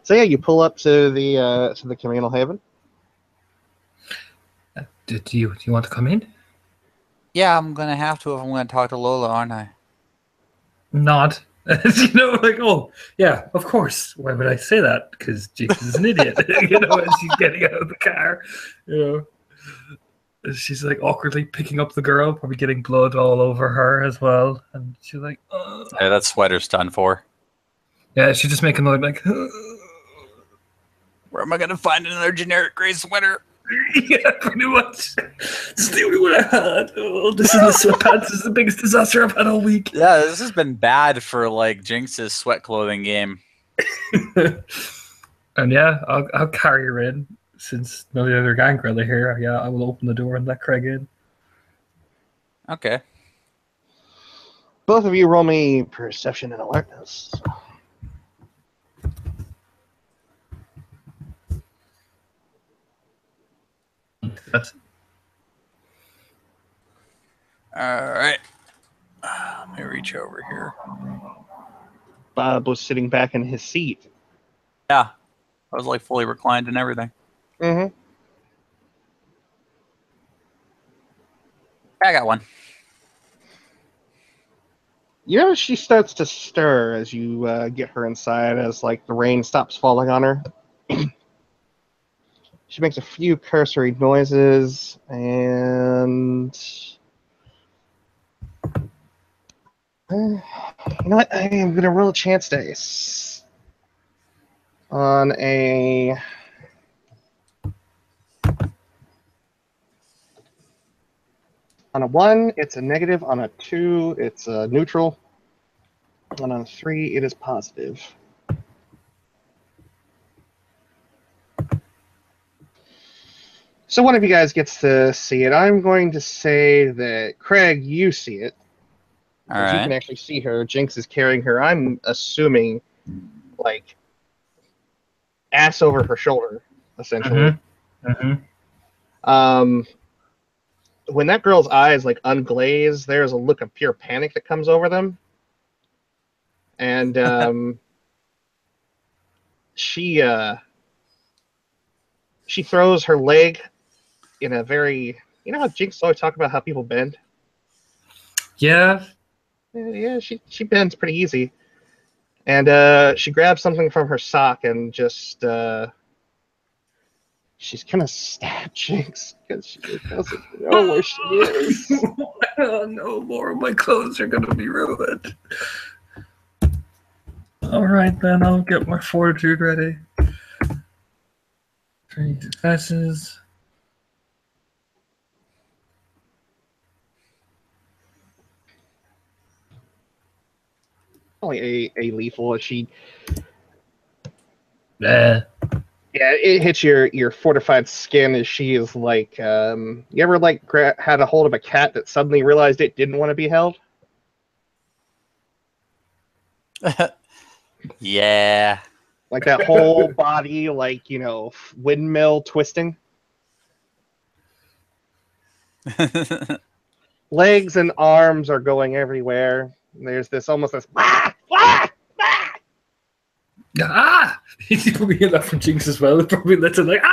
So yeah, you pull up to the communal haven. Do you want to come in? Yeah, I'm gonna have to if I'm gonna talk to Lola, aren't I? Nod. Like, oh, yeah, of course. Why would I say that? Because Jinx is an idiot. As she's getting out of the car. She's like awkwardly picking up the girl, probably getting blood all over her as well. And she's like, Yeah, that sweater's done for. yeah, she's just making noise like, Where am I gonna find another generic gray sweater? yeah, pretty much. It's the only one I had. Oh, this is the sweatpants. This is the biggest disaster I've had all week. Yeah, this has been bad for like Jinx's sweat clothing game. And yeah, I'll carry her in since none of the other gang are here. Yeah, I will open the door and let Craig in. Okay. Both of you roll me perception and alertness. That's All right. Let me reach over here. Bob was sitting back in his seat. Yeah, I was like fully reclined and everything. Mm-hmm. I got one. You know, she starts to stir as you get her inside, as like the rain stops falling on her. She makes a few cursory noises, and you know what? I am gonna roll a chance dice on a on a 1. It's a negative. On a 2, it's a neutral. And on a 3, it is positive. So one of you guys gets to see it. I'm going to say that Craig, you see it. All Because you right. can actually see her. Jinx is carrying her. I'm assuming, like, ass over her shoulder, essentially. When that girl's eyes like unglaze, there's a look of pure panic that comes over them, and she throws her leg in a very, you know how Jinx always talk about how people bend. yeah. Yeah, she bends pretty easy, and she grabs something from her sock and just she's gonna stab Jinx because she doesn't know where she is. Oh, no, more of my clothes are gonna be ruined. All right, then I'll get my fortitude ready. 3 successes. Only a lethal as she. Yeah. Yeah, it hits your fortified skin as she is like, you ever like had a hold of a cat that suddenly realized it didn't want to be held? Yeah. Like that whole body, like, windmill twisting. Legs and arms are going everywhere. There's this almost this Ah! He's probably hear that from Jinx as well. Probably lets him like,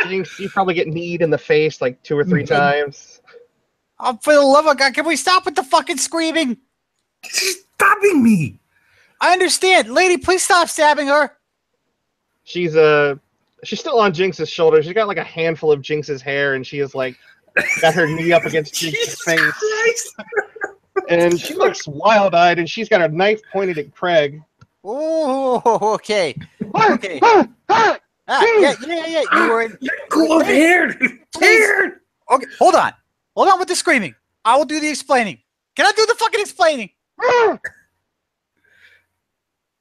Jinx, you probably get kneed in the face like 2 or 3 times. Oh, for the love of God, can we stop with the fucking screaming? She's stabbing me. I understand. Lady, please stop stabbing her. She's still on Jinx's shoulder. She's got like a handful of Jinx's hair, and she is like got her knee up against Jinx's face. Christ. And she looks wild-eyed, and she's got a knife pointed at Craig. Oh, okay. Okay. Ah! Yeah. You were in. Let go of Hare. Hare. Okay, hold on. Hold on with the screaming. I will do the explaining. Can I do the fucking explaining?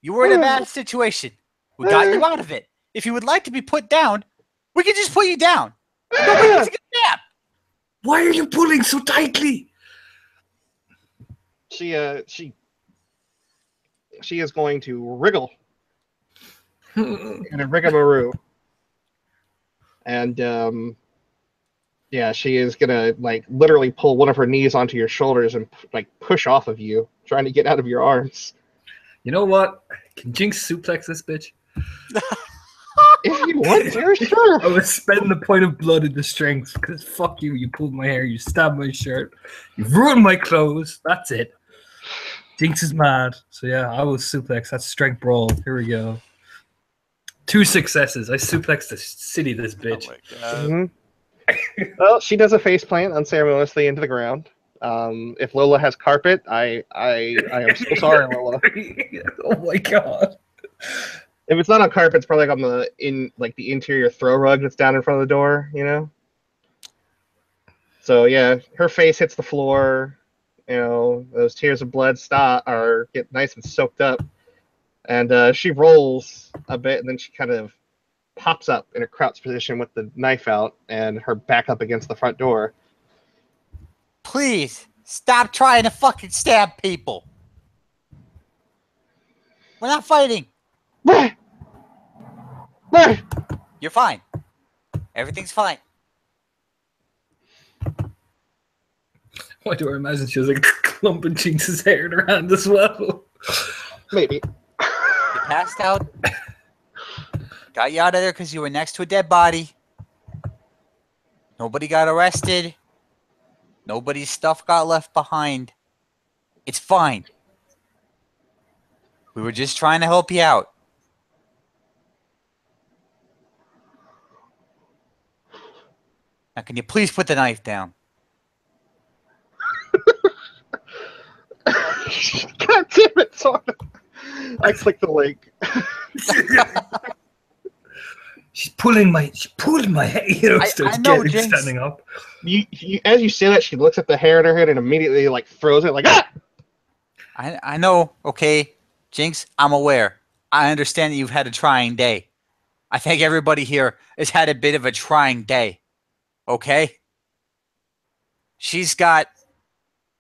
You were in a bad situation. We got you out of it. If you would like to be put down, we can just put you down. Nobody needs to get stabbed. Why are you pulling so tightly? She is going to wriggle in a rigamaroo. And yeah, she is gonna like literally pull one of her knees onto your shoulders and like push off of you, trying to get out of your arms. You know what? Can Jinx suplex this bitch? If you want to, sure. I would spend the point of blood into strength because fuck you. You pulled my hair. You stabbed my shirt. You ruined my clothes. That's it. Jinx is mad. So yeah, I will suplex. That's strength brawl. Here we go. 2 successes. I suplexed the city. This bitch. Oh my God. Well, she does a face plant unceremoniously into the ground. If Lola has carpet, I am so sorry, Lola. Oh my god. If it's not on carpet, it's probably like on the interior throw rug that's down in front of the door, you know? So yeah, her face hits the floor, you know, those tears of blood get nice and soaked up. And she rolls a bit, and then she kind of pops up in a crouch position with the knife out and her back up against the front door. Please stop trying to fucking stab people. We're not fighting. You're fine. Everything's fine. Why do I imagine she has like a clump of Jinx's hair in her hand as well? Maybe. You passed out. Got you out of there because you were next to a dead body. Nobody got arrested. Nobody's stuff got left behind. It's fine. We were just trying to help you out. Now, can you please put the knife down? God damn it, Sora. I clicked the link. She's pulling my hair. You know, I know, Jinx. Standing up. As you say that, she looks at the hair in her head and immediately like throws it like ah. I know, okay, Jinx, I'm aware. I understand that you've had a trying day. I think everybody here has had a bit of a trying day. Okay? She's got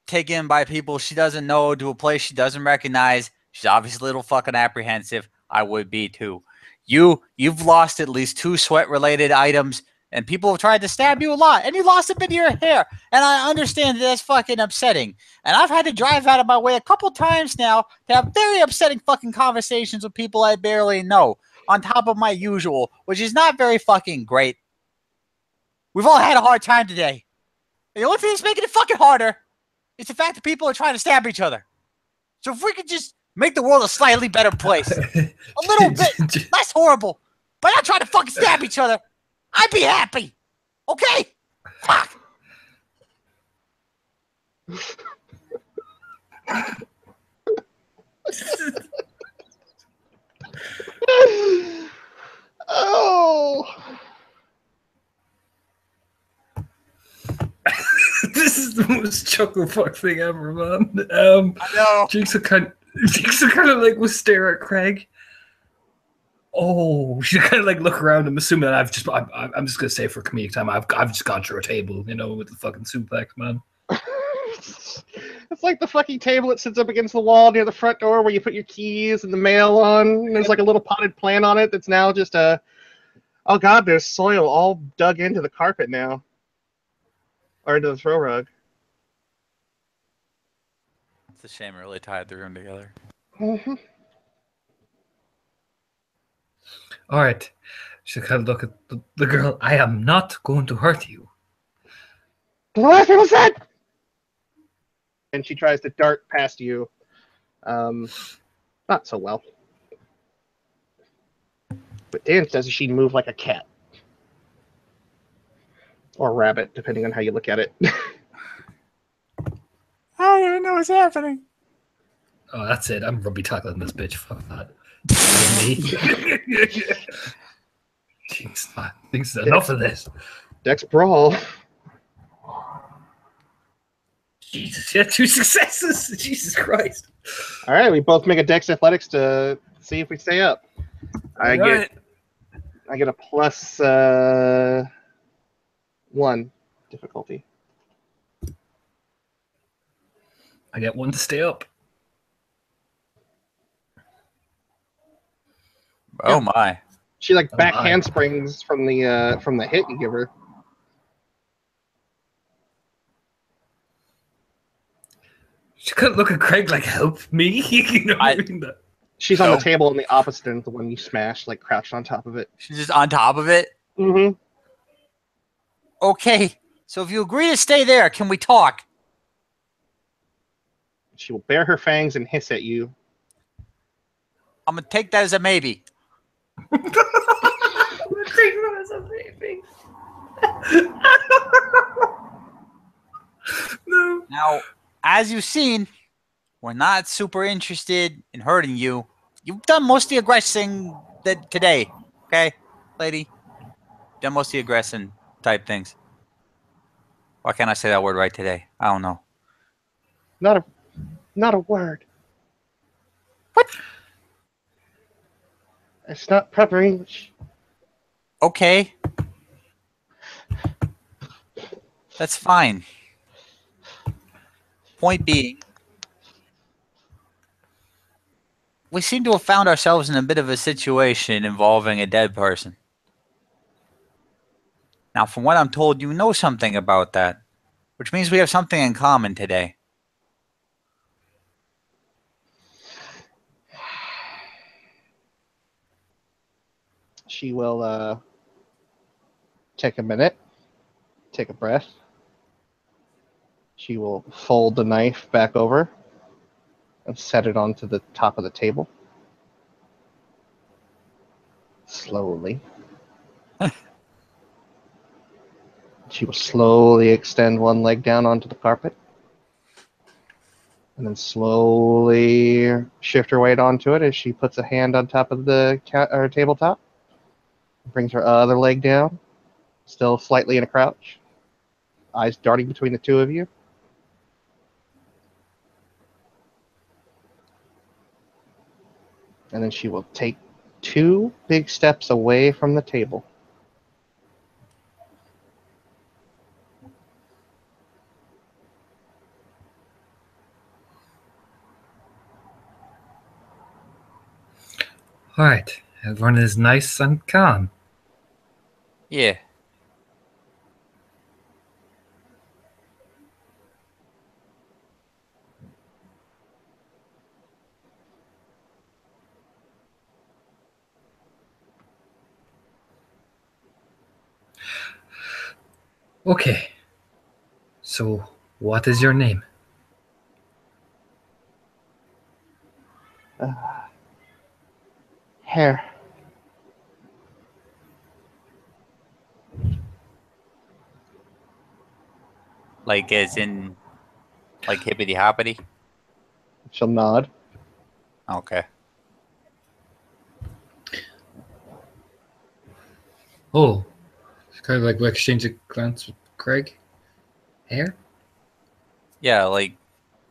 taken by people she doesn't know to a place she doesn't recognize. She's obviously a little fucking apprehensive. I would be too. You've lost at least 2 sweat-related items, and people have tried to stab you a lot, and you lost a bit of your hair. And I understand that's fucking upsetting. And I've had to drive out of my way a couple times now to have very upsetting fucking conversations with people I barely know, on top of my usual, which is not very fucking great. We've all had a hard time today. And the only thing that's making it fucking harder is the fact that people are trying to stab each other. So if we could just make the world a slightly better place, a little bit less horrible, but not trying to fucking stab each other, I'd be happy. Okay? Fuck. Oh. This is the most chuckle fuck thing ever, man. I know. Jinx will kind of like will stare at Craig. Oh, she kind of like look around. I'm assuming that I'm just gonna say for comedic time, I've just gone through a table, you know, with the fucking suplex, man. It's like the fucking table that sits up against the wall near the front door where you put your keys and the mail on. And there's like a little potted plant on it that's now just a. Oh god, there's soil all dug into the carpet now. Or into the throw rug. It's a shame I really tied the room together. Mm-hmm. All right. She'll kind of look at the girl. I am not going to hurt you. The last people said! And she tries to dart past you Not so well. But Dan says she move like a cat. Or a rabbit, depending on how you look at it. I don't even know what's happening. Oh, that's it. I'm rugby tackling this bitch. Fuck that. Me. Jeez, man. Thinks enough of this. Dex brawl. Jesus, yeah, 2 successes. Jesus Christ. All right, we both make a Dex Athletics to see if we stay up. I get a plus 1 difficulty. I get 1 to stay up. Oh my! She like Oh back my. handsprings from the hit you give her. She couldn't look at Craig like, help me. You know what I mean? She's on No. the table on the opposite end of the one you smashed, like crouched on top of it. She's just on top of it. Mm-hmm. Okay, so if you agree to stay there, can we talk? She will bare her fangs and hiss at you. I'm gonna take that as a maybe. No. Now, as you've seen, we're not super interested in hurting you. You've done most of the aggressing today, okay, lady? Done most of the aggressing type things. Why can't I say that word right today? I don't know. Not a word. What? It's not proper English. Okay. That's fine. Point being, we seem to have found ourselves in a bit of a situation involving a dead person. Now, from what I'm told, you know something about that, which means we have something in common today. She will take a minute, take a breath. She will fold the knife back over and set it onto the top of the table. Slowly. She will slowly extend one leg down onto the carpet. And then slowly shift her weight onto it as she puts a hand on top of the tabletop. Brings her other leg down, still slightly in a crouch. Eyes darting between the two of you. And then she will take 2 big steps away from the table. All right. Everyone is nice and calm. Yeah. Okay. So, what is your name? Hare. Like as in, like hippity hoppity? She'll nod. Okay. Oh, it's kind of like we exchange a glance with Craig. Hare? Yeah, like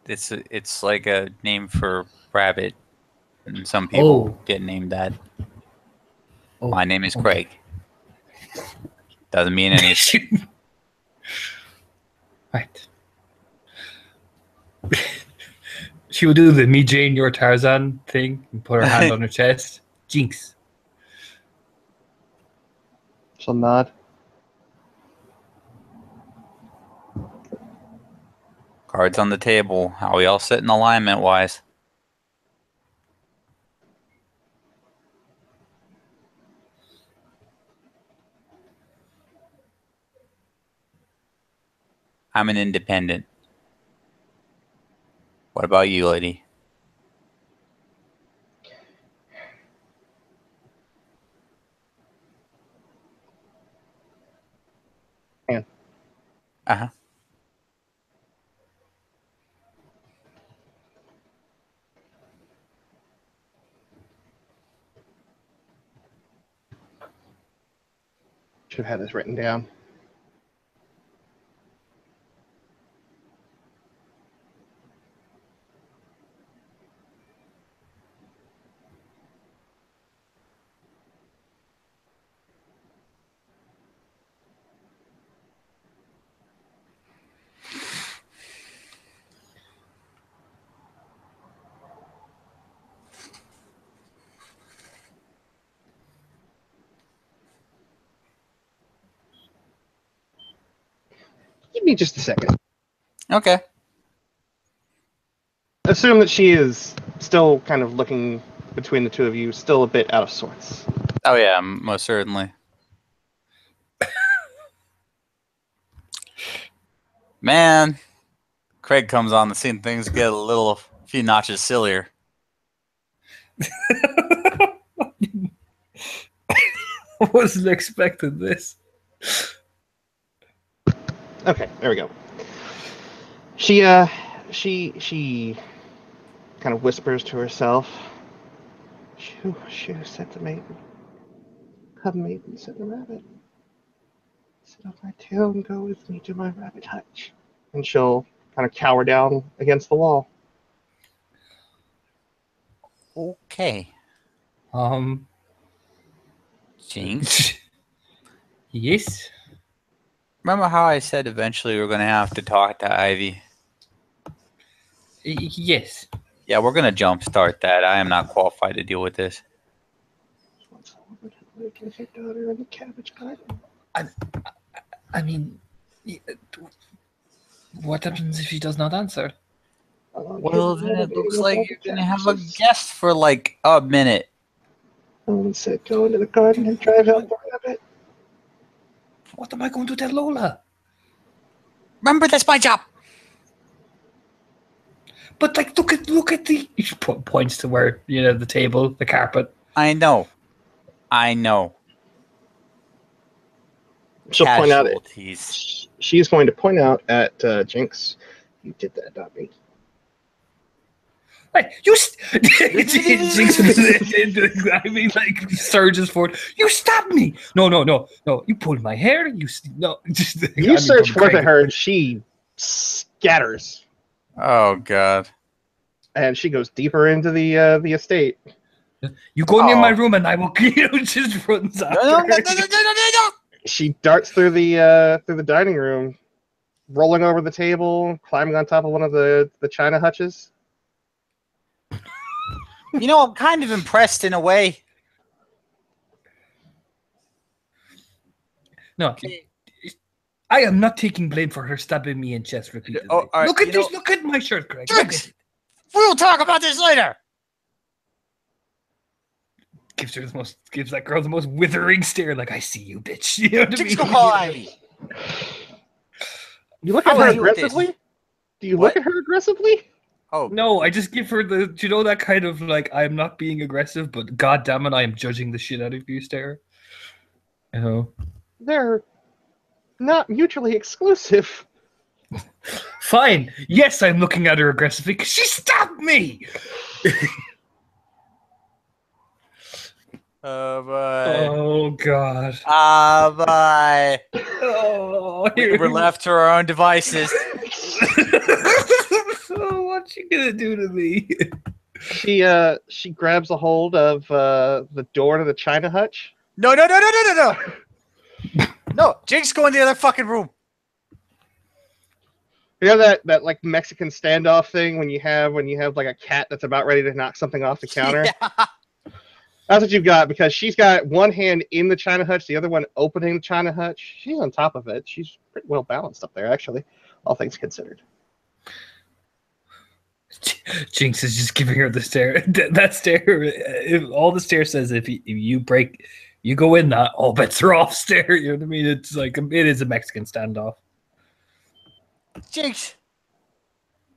it's like a name for rabbit, and some people get named that. Oh, My name is okay. Craig. Doesn't mean anything. Right. She will do the me Jane, your Tarzan thing and put her hand on her chest. Jinx. She'll nod. Cards on the table. How we all sit in alignment wise? I'm an independent. What about you, lady? Uh-huh. Should have had this written down. Give me just a second. Okay. Assume that she is still kind of looking between the two of you, still a bit out of sorts. Oh yeah, most certainly. Man, Craig comes on the scene. Things get a few notches sillier. I wasn't expecting this. Okay, there we go. She kind of whispers to herself. Shoo, shoo, said the maiden. Come, maiden, said the rabbit. Sit on my tail and go with me to my rabbit hutch. And she'll kind of cower down against the wall. Okay. Jinx. Yes. Remember how I said eventually we're gonna have to talk to Ivy? Yes. Yeah, we're gonna jumpstart that. I am not qualified to deal with this. What's over to live with her daughter in the cabbage garden? I mean, what happens if he does not answer? Well, then it looks like you're gonna have a guest for like a minute. Someone said go into the garden and drive out the rabbit. What am I going to tell Lola? Remember, that's my job. But like, look at the. He points to where the table, the carpet. I know. She'll point out. Casualties. She is going to point out at Jinx. You did that, not me. Like you, Jinx, I mean, like surges forward. You stabbed me! No! You pulled my hair. You Search forth at her, and she scatters. Oh God! And she goes deeper into the estate. You go near my room, and I will. Just runs after No. She darts through the dining room, rolling over the table, climbing on top of one of the china hutches. I'm kind of impressed in a way. No, I am not taking blame for her stabbing me in chest repeatedly. Right, look at this! Look at my shirt, Craig. We'll talk about this later. Gives that girl the most withering stare. Like, I see you, bitch. You know what I mean? Go call Ivy. You look at her aggressively? Do you look at her aggressively? Oh no, I just give her that kind of like, I'm not being aggressive, but god damn it, I am judging the shit out of you stare. They're not mutually exclusive. Fine. Yes, I'm looking at her aggressively because she stabbed me. Oh boy. Oh god. Bye. Oh, we're left to our own devices. Oh, what's she gonna do to me? She grabs a hold of the door to the china hutch. No. No, Jinx, go in the other fucking room. You know that like Mexican standoff thing when you have like a cat that's about ready to knock something off the counter? Yeah. That's what you've got, because she's got one hand in the china hutch, the other one opening the china hutch. She's on top of it. She's pretty well balanced up there, actually, all things considered. Jinx is just giving her the stare. That stare, all the stare says, if you go in that, all bets are off stare. You know what I mean? It's like, it is a Mexican standoff. Jinx,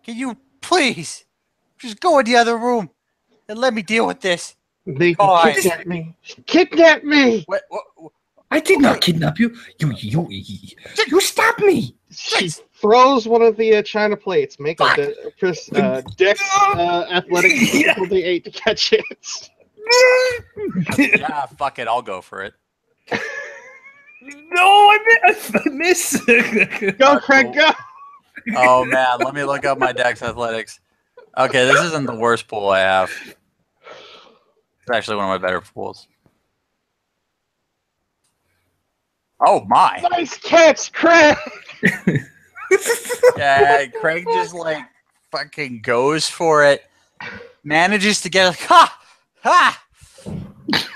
can you please just go in the other room and let me deal with this? They kidnapped me. Kidnap me! What? I did not kidnap you. You stabbed me. She throws one of the china plates. Make a dex athletics difficulty 8 to catch it. Yeah, fuck it. I'll go for it. No, I miss. Go, Craig, go. Oh, man. Let me look up my dex athletics. Okay, this isn't the worst pool I have. It's actually one of my better pools. Oh, my. Nice catch, Craig. Yeah, Craig just like fucking goes for it. Manages to get a ha!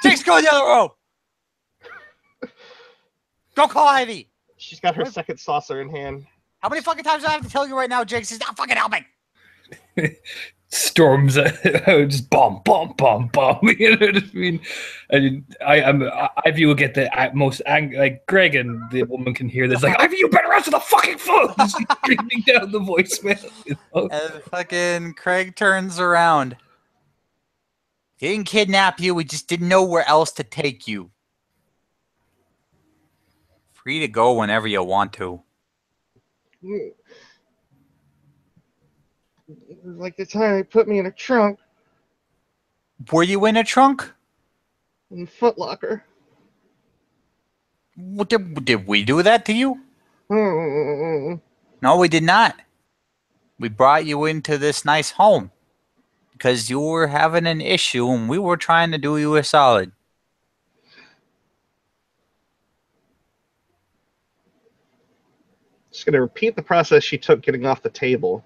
Jinx, go in the other row. Go call Ivy. She's got her second saucer in hand. How many fucking times do I have to tell you right now, Jinx? He's not fucking helping. Storms out, just bomb. You know what I mean? And Ivy will get the most angry. Like Greg and the woman can hear this. Like, Ivy, you better answer the fucking phone. She's screaming down the voicemail. You know? And fucking Craig turns around. He didn't kidnap you. We just didn't know where else to take you. Free to go whenever you want to. Like the time they put me in a trunk Were you in a trunk? in Foot Locker. Did we do that to you? No, we did not. We brought you into this nice home because you were having an issue and we were trying to do you a solid. Just gonna repeat the process she took getting off the table.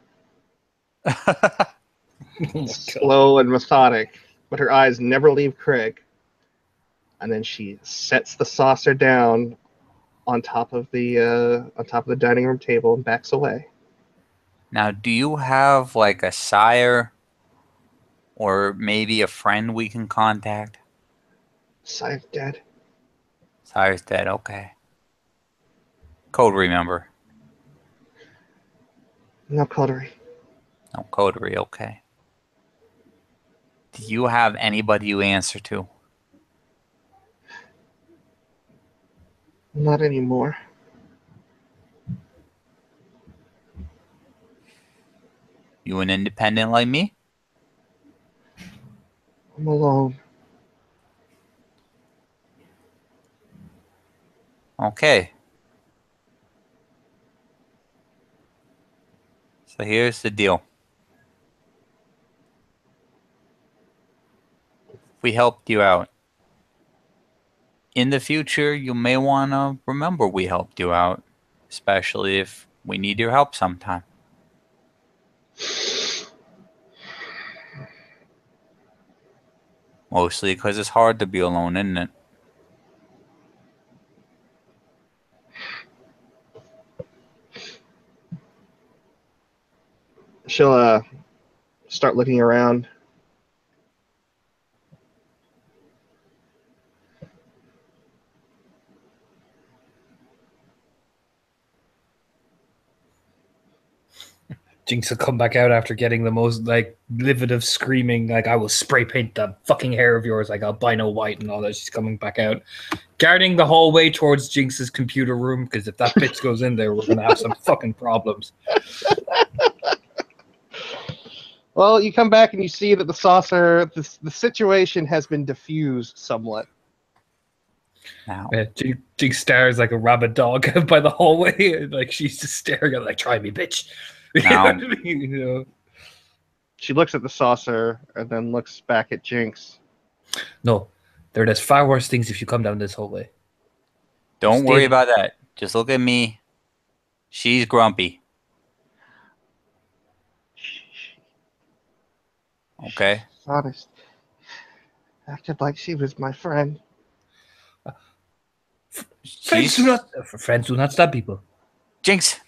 Slow and methodic, but her eyes never leave Craig. And then she sets the saucer down on top of the dining room table and backs away. Now, do you have like a sire or maybe a friend we can contact? Sire's dead. Sire's dead, okay. Code remember. No coterie. No coterie, okay. Do you have anybody you answer to? Not anymore. You an independent like me? I'm alone. Okay. So here's the deal. We helped you out. In the future, you may want to remember we helped you out, especially if we need your help sometime. Mostly because it's hard to be alone, isn't it? She'll start looking around. Jinx will come back out after getting the most like livid of screaming, like I will spray paint the fucking hair of yours like albino white and all that. She's coming back out, guarding the hallway towards Jinx's computer room, because if that bitch goes in there, we're gonna have some fucking problems. Well, you come back and you see that the saucer, the situation has been diffused somewhat. Now, Jinx stares like a rabid dog out by the hallway, like she's just staring at like, try me, bitch. You know what I mean? You know? She looks at the saucer and then looks back at Jinx. No, there's far worse things if you come down this hallway. don't worry about that. Just look at me. She's grumpy. Okay? She's honest. Acted like she was my friend. Friends do not stab people. Jinx.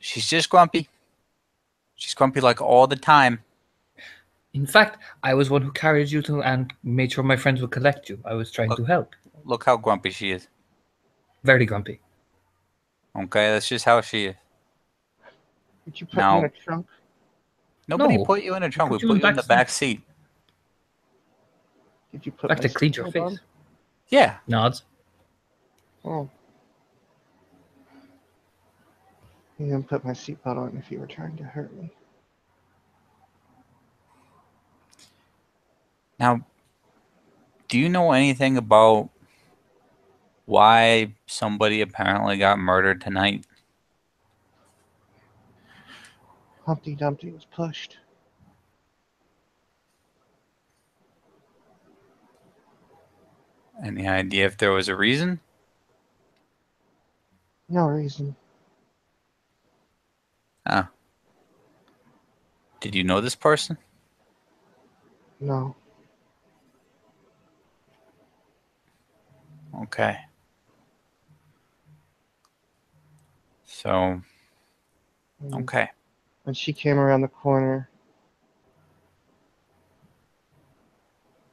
She's just grumpy. She's grumpy like all the time. In fact, I was one who carried you to and made sure my friends would collect you. I was trying to help. Look how grumpy she is. Very grumpy. Okay, that's just how she is. Did you put me in a trunk? Nobody No. put you in a trunk. We Put you put in you in the back back seat. Did you put Like my to clean your seatbelt face. on? Yeah. Nods. Oh. You didn't put my seatbelt on if you were trying to hurt me. Now, do you know anything about why somebody apparently got murdered tonight? Humpty Dumpty was pushed. Any idea if there was a reason? No reason. Ah. Did you know this person? No. Okay. So, okay. When she came around the corner,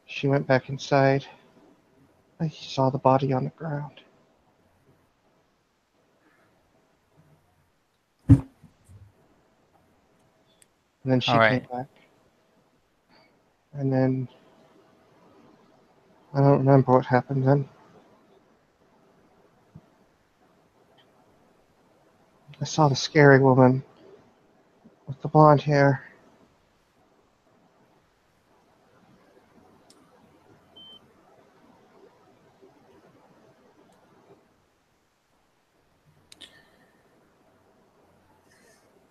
she went back inside. I saw the body on the ground. And then she All came right. back. And then I don't remember what happened then. I saw the scary woman with the blonde hair.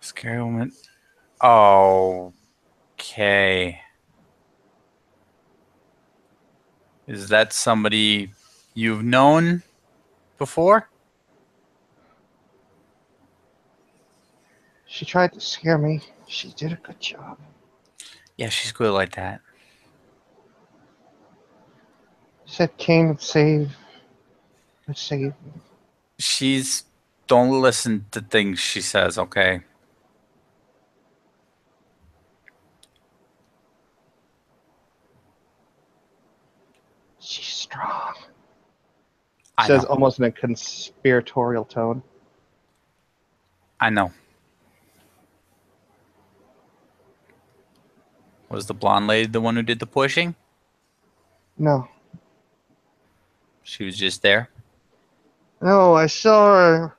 Scary woman. Okay. Is that somebody you've known before? She tried to scare me. She did a good job. Yeah, she's good like that. She said Kane would save. Would save me. She's. Don't listen to things she says, okay? She's strong. I Says know. almost in a conspiratorial tone. I know. Was the blonde lady the one who did the pushing? No. She was just there? No, I saw her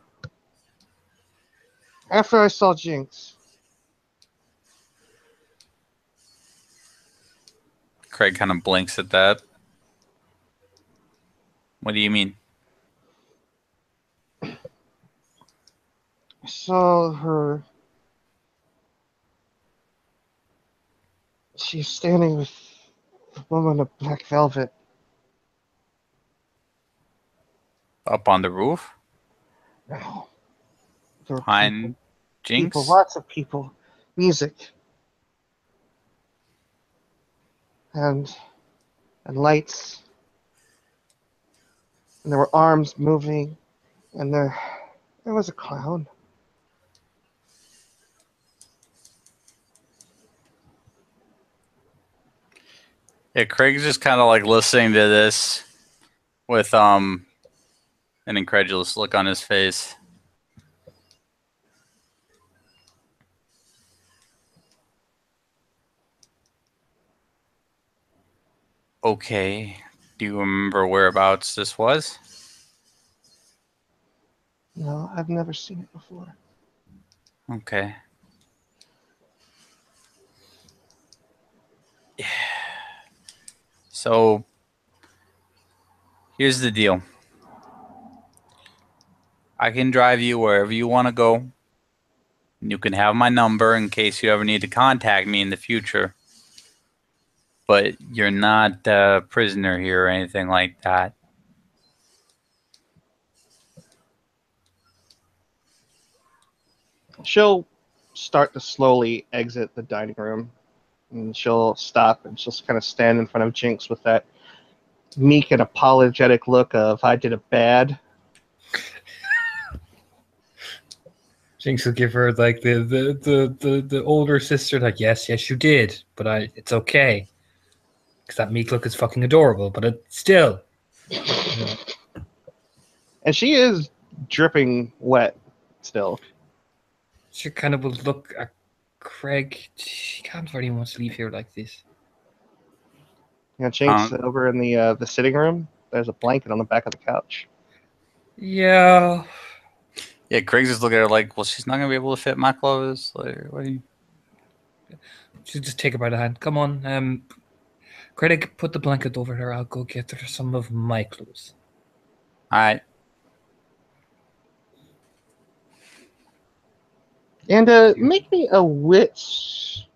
after I saw Jinx. Craig kind of blinks at that. What do you mean? I saw her. She's standing with the woman of black velvet. Up on the roof? No. There were Behind people, Jinx? lots of people, music, and lights, and there were arms moving, and there was a clown. Yeah, Craig's just kind of like listening to this with an incredulous look on his face. Okay. Do you remember whereabouts this was? No, I've never seen it before. Okay. So here's the deal. I can drive you wherever you want to go. You can have my number in case you ever need to contact me in the future. But you're not a prisoner here or anything like that. She'll start to slowly exit the dining room, and she'll stop and she'll kind of stand in front of Jinx with that meek and apologetic look of I did it bad. Jinx will give her like the older sister, like, yes, you did, but it's okay. Because that meek look is fucking adorable, but it still. And she is dripping wet still. She kind of will look at Craig. She can't very much leave here like this. You know, Jinx over in the sitting room, there's a blanket on the back of the couch. Yeah. Yeah, Craig's just looking at her like, well, she's not gonna be able to fit my clothes. Like, what are you? Just take her by the hand. Come on. Craig, put the blanket over her. I'll go get her some of my clothes. All right. And make me a wits.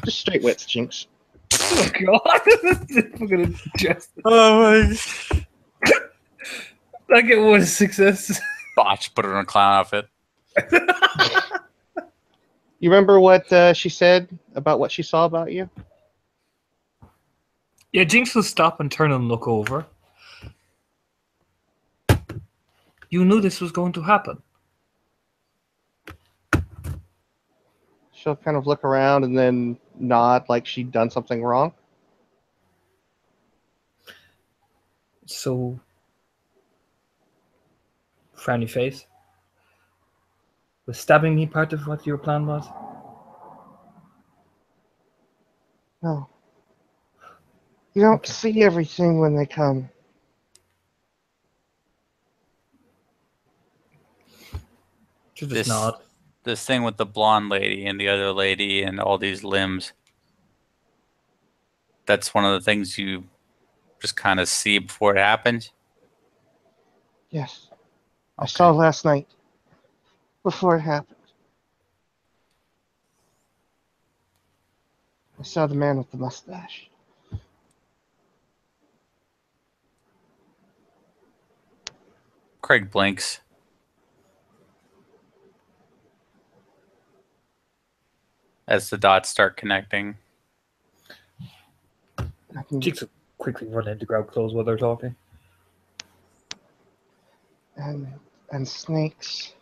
Just straight wits, Jinx. Oh God! I'm gonna just Oh like it was a success. Botch. Put her in a clown outfit. You remember what she said about what she saw about you? Yeah, Jinx will stop and turn and look over. You knew this was going to happen. She'll kind of look around and then nod like she'd done something wrong. So, frowny face. Was stabbing me part of what your plan was? No. You don't Okay. see everything when they come. She'll just This- nod. This thing with the blonde lady and the other lady and all these limbs. That's one of the things you just kind of see before it happens. Yes. I Okay. saw last night. Before it happened. I saw the man with the mustache. Craig blinks. As the dots start connecting. I can, Jinx will quickly run in to grab clothes while they're talking. and snakes.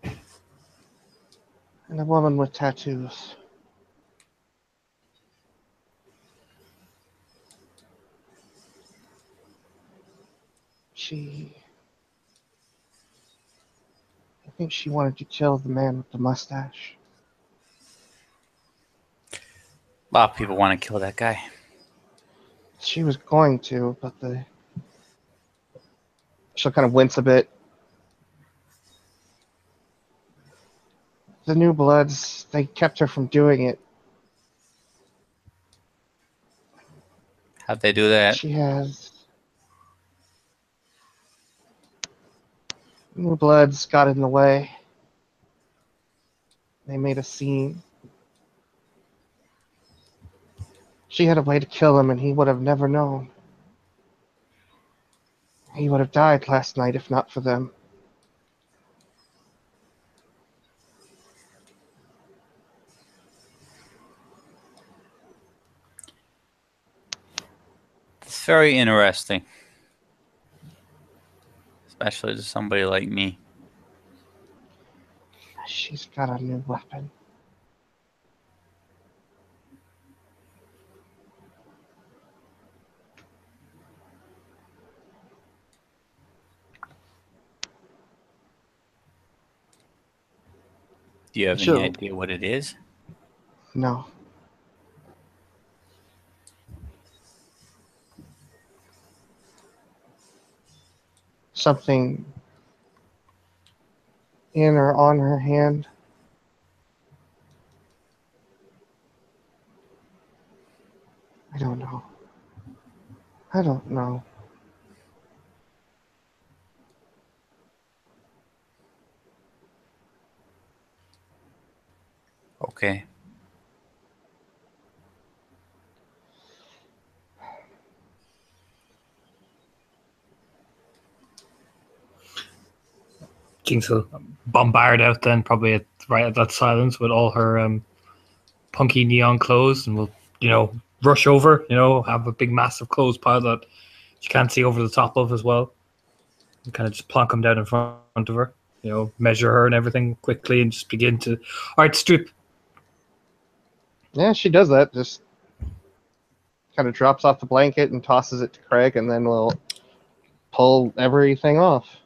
And a woman with tattoos. I think she wanted to kill the man with the mustache. A lot of people want to kill that guy. She was going to, but she'll kind of wince a bit. The New Bloods, they kept her from doing it. How'd they do that? She has. New Bloods got in the way. They made a scene. She had a way to kill him, and he would have never known. He would have died last night if not for them. It's very interesting. Especially to somebody like me. She's got a new weapon. Do you have Sure. any idea what it is? No. Something in or on her hand. I don't know. I don't know. Okay. Jinx will bombard out then, probably right at that silence with all her punky neon clothes, and we'll, rush over, have a big massive clothes pile that she can't see over the top of as well. And kind of just plonk them down in front of her, measure her and everything quickly and just begin to, all right, strip. Yeah, she does that. Just kind of drops off the blanket and tosses it to Craig, and then we'll pull everything off.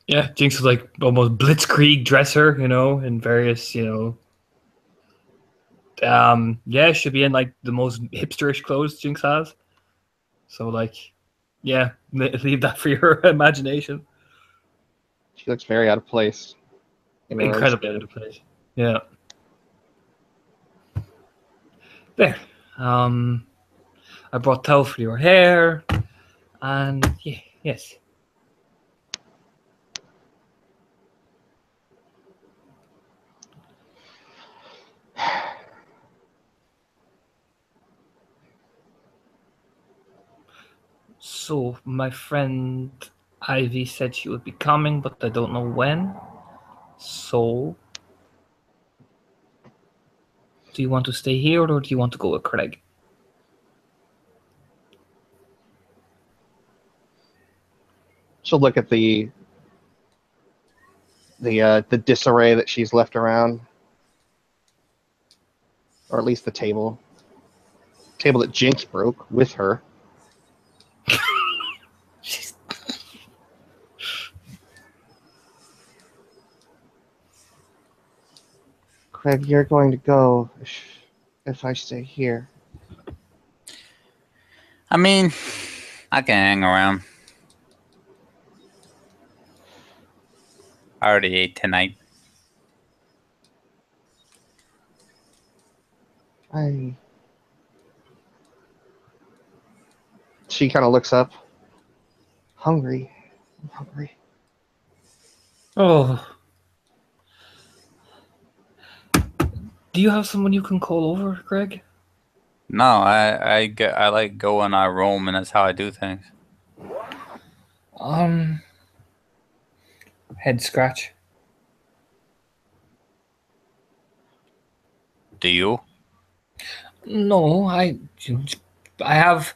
Yeah, Jinx is like almost blitzkrieg dress her, in various, Yeah, she'll be in like the most hipsterish clothes Jinx has. So like, yeah, leave that for your imagination. She looks very out of place. In her own Incredibly skin. out of place. Yeah. There. I brought towel for your hair, and yeah, yes. So my friend Ivy said she would be coming, but I don't know when. So, do you want to stay here, or do you want to go with Craig? She'll look at the disarray that she's left around, or at least the table that Jinx broke with her. Craig, you're going to go if I stay here. I mean, I can hang around. I already ate tonight. She kind of looks up. Hungry. I'm hungry. Oh. Do you have someone you can call over, Craig? No, I like go and I roam, and that's how I do things. Head scratch. Do you? No, I have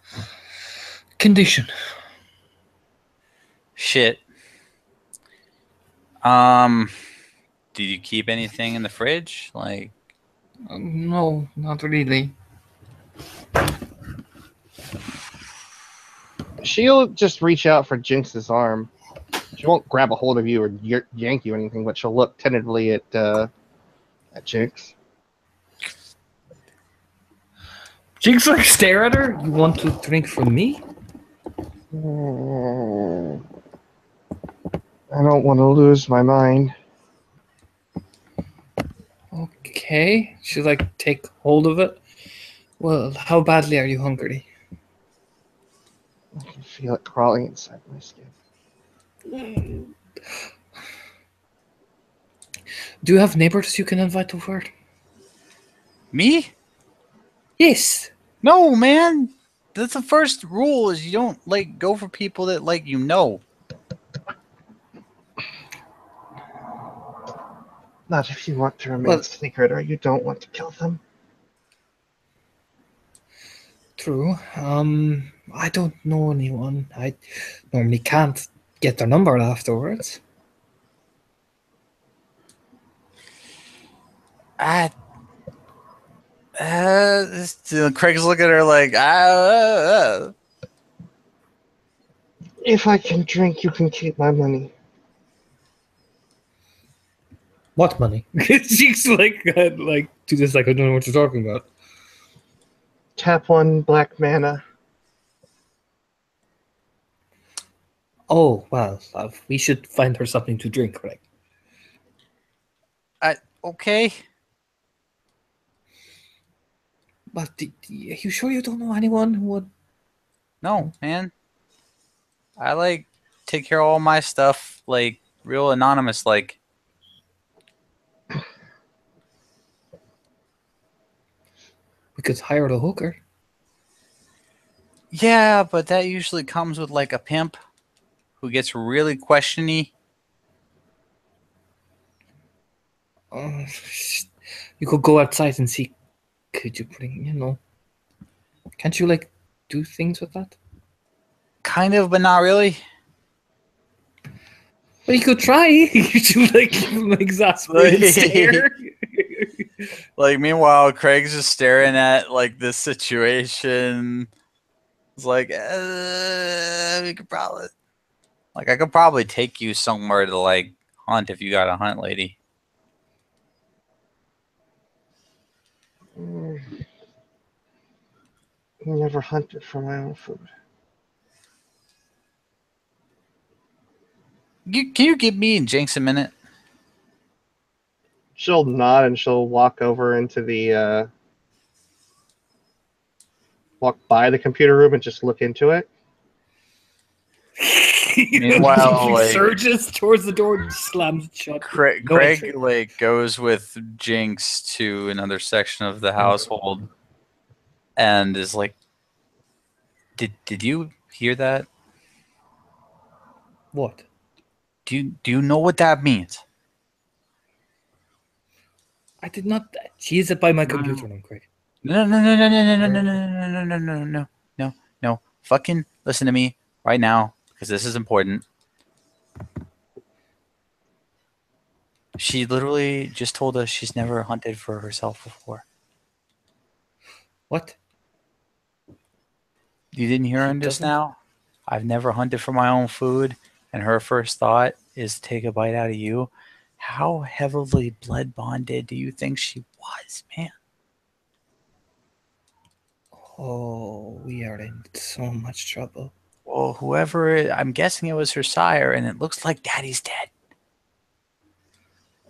condition. Shit. Did you keep anything in the fridge? Like, No, not really. She'll just reach out for Jinx's arm. She won't grab a hold of you or yank you or anything, but she'll look tentatively at Jinx. Jinx like stare at her. You want to drink from me? I don't want to lose my mind. Okay. She like take hold of it. Well, how badly are you hungry? I can feel it crawling inside my skin. Do you have neighbors you can invite over? me? Yes. No, man. That's the first rule: is you don't like go for people that like you know. Not if you want to remain Well- secret or you don't want to kill them. True. I don't know anyone. I normally can't get their number afterwards. Craig's looking at her like, If I can drink, you can keep my money. What money? She's like to this like I don't know what you're talking about. Tap 1 black mana. Oh well, we should find her something to drink, right? okay. But are you sure you don't know anyone who would? No, man. I like take care of all my stuff like real anonymous like. We could hire a hooker. Yeah, but that usually comes with like a pimp who gets really questiony. You could go outside and see. Could you bring? Can't you like do things with that? Kind of, but not really. Well, you could try. You should like give him an exasperated stare. Like meanwhile, Craig's just staring at like this situation. It's like we could probably, like, I could probably take you somewhere to like hunt if you got a hunt, lady. Mm, never hunted for my own food. Can you give me and Jinx a minute? She'll nod and she'll walk over into walk by the computer room and just look into it. Meanwhile, he like, surges towards the door and slams it shut. Craig, No entry. like goes with Jinx to another section of the household and is like, "Did you hear that? What? Do you know what that means?" I did not. She is by my computer room, Craig. No, no, no, no, no, no, no, no, no, no, no, no, no, no, no. Fucking listen to me right now because this is important. She literally just told us she's never hunted for herself before. What? You didn't hear She her just doesn't? now? I've never hunted for my own food, and her first thought is to take a bite out of you. How heavily blood bonded do you think she was, man? Oh, we are in so much trouble. Well, I'm guessing it was her sire, and it looks like Daddy's dead.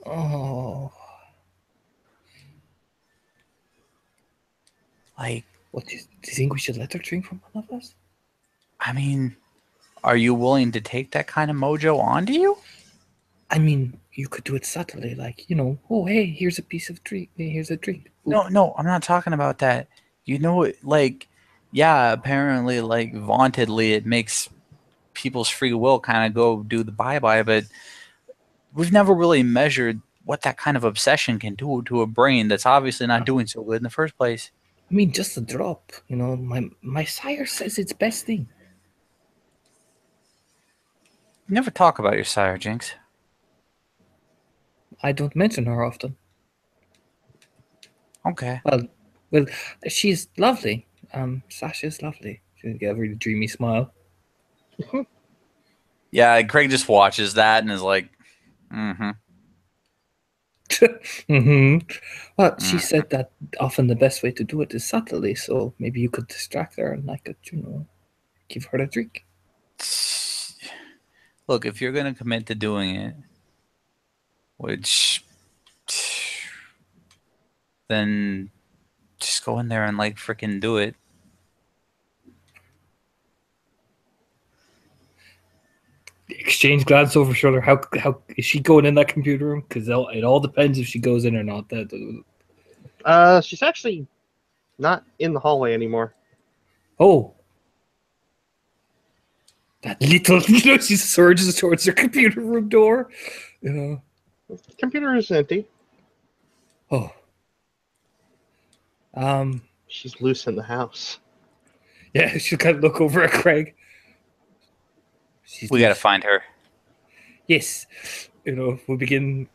Oh, Like, what? Do you think we should let her drink from one of us? I mean, are you willing to take that kind of mojo onto you? I mean, you could do it subtly, like, oh, hey, here's a piece of drink. Hey, here's a drink. Ooh. No, I'm not talking about that. You know, like, yeah, apparently, like, vauntedly, it makes people's free will kind of go do the bye-bye, but we've never really measured what that kind of obsession can do to a brain that's obviously not doing so good in the first place. I mean, just a drop. My sire says it's best thing. You never talk about your sire, Jinx. I don't mention her often. Okay. Well, she's lovely. Sasha's lovely. She's got a really dreamy smile. Yeah, Craig just watches that and is like, mm-hmm. Mm-hmm. Well, she said that often the best way to do it is subtly, so maybe you could distract her and I could, give her a drink. Look, if you're going to commit to doing it, which then just go in there and like freaking do it. Exchange glance over shoulder. How is she going in that computer room? Because it all depends if she goes in or not. She's actually not in the hallway anymore. Oh, that little she surges towards her computer room door. The computer is empty. Oh. She's loose in the house. Yeah, she'll kind of look over at Craig. We got to find her. Yes. We'll begin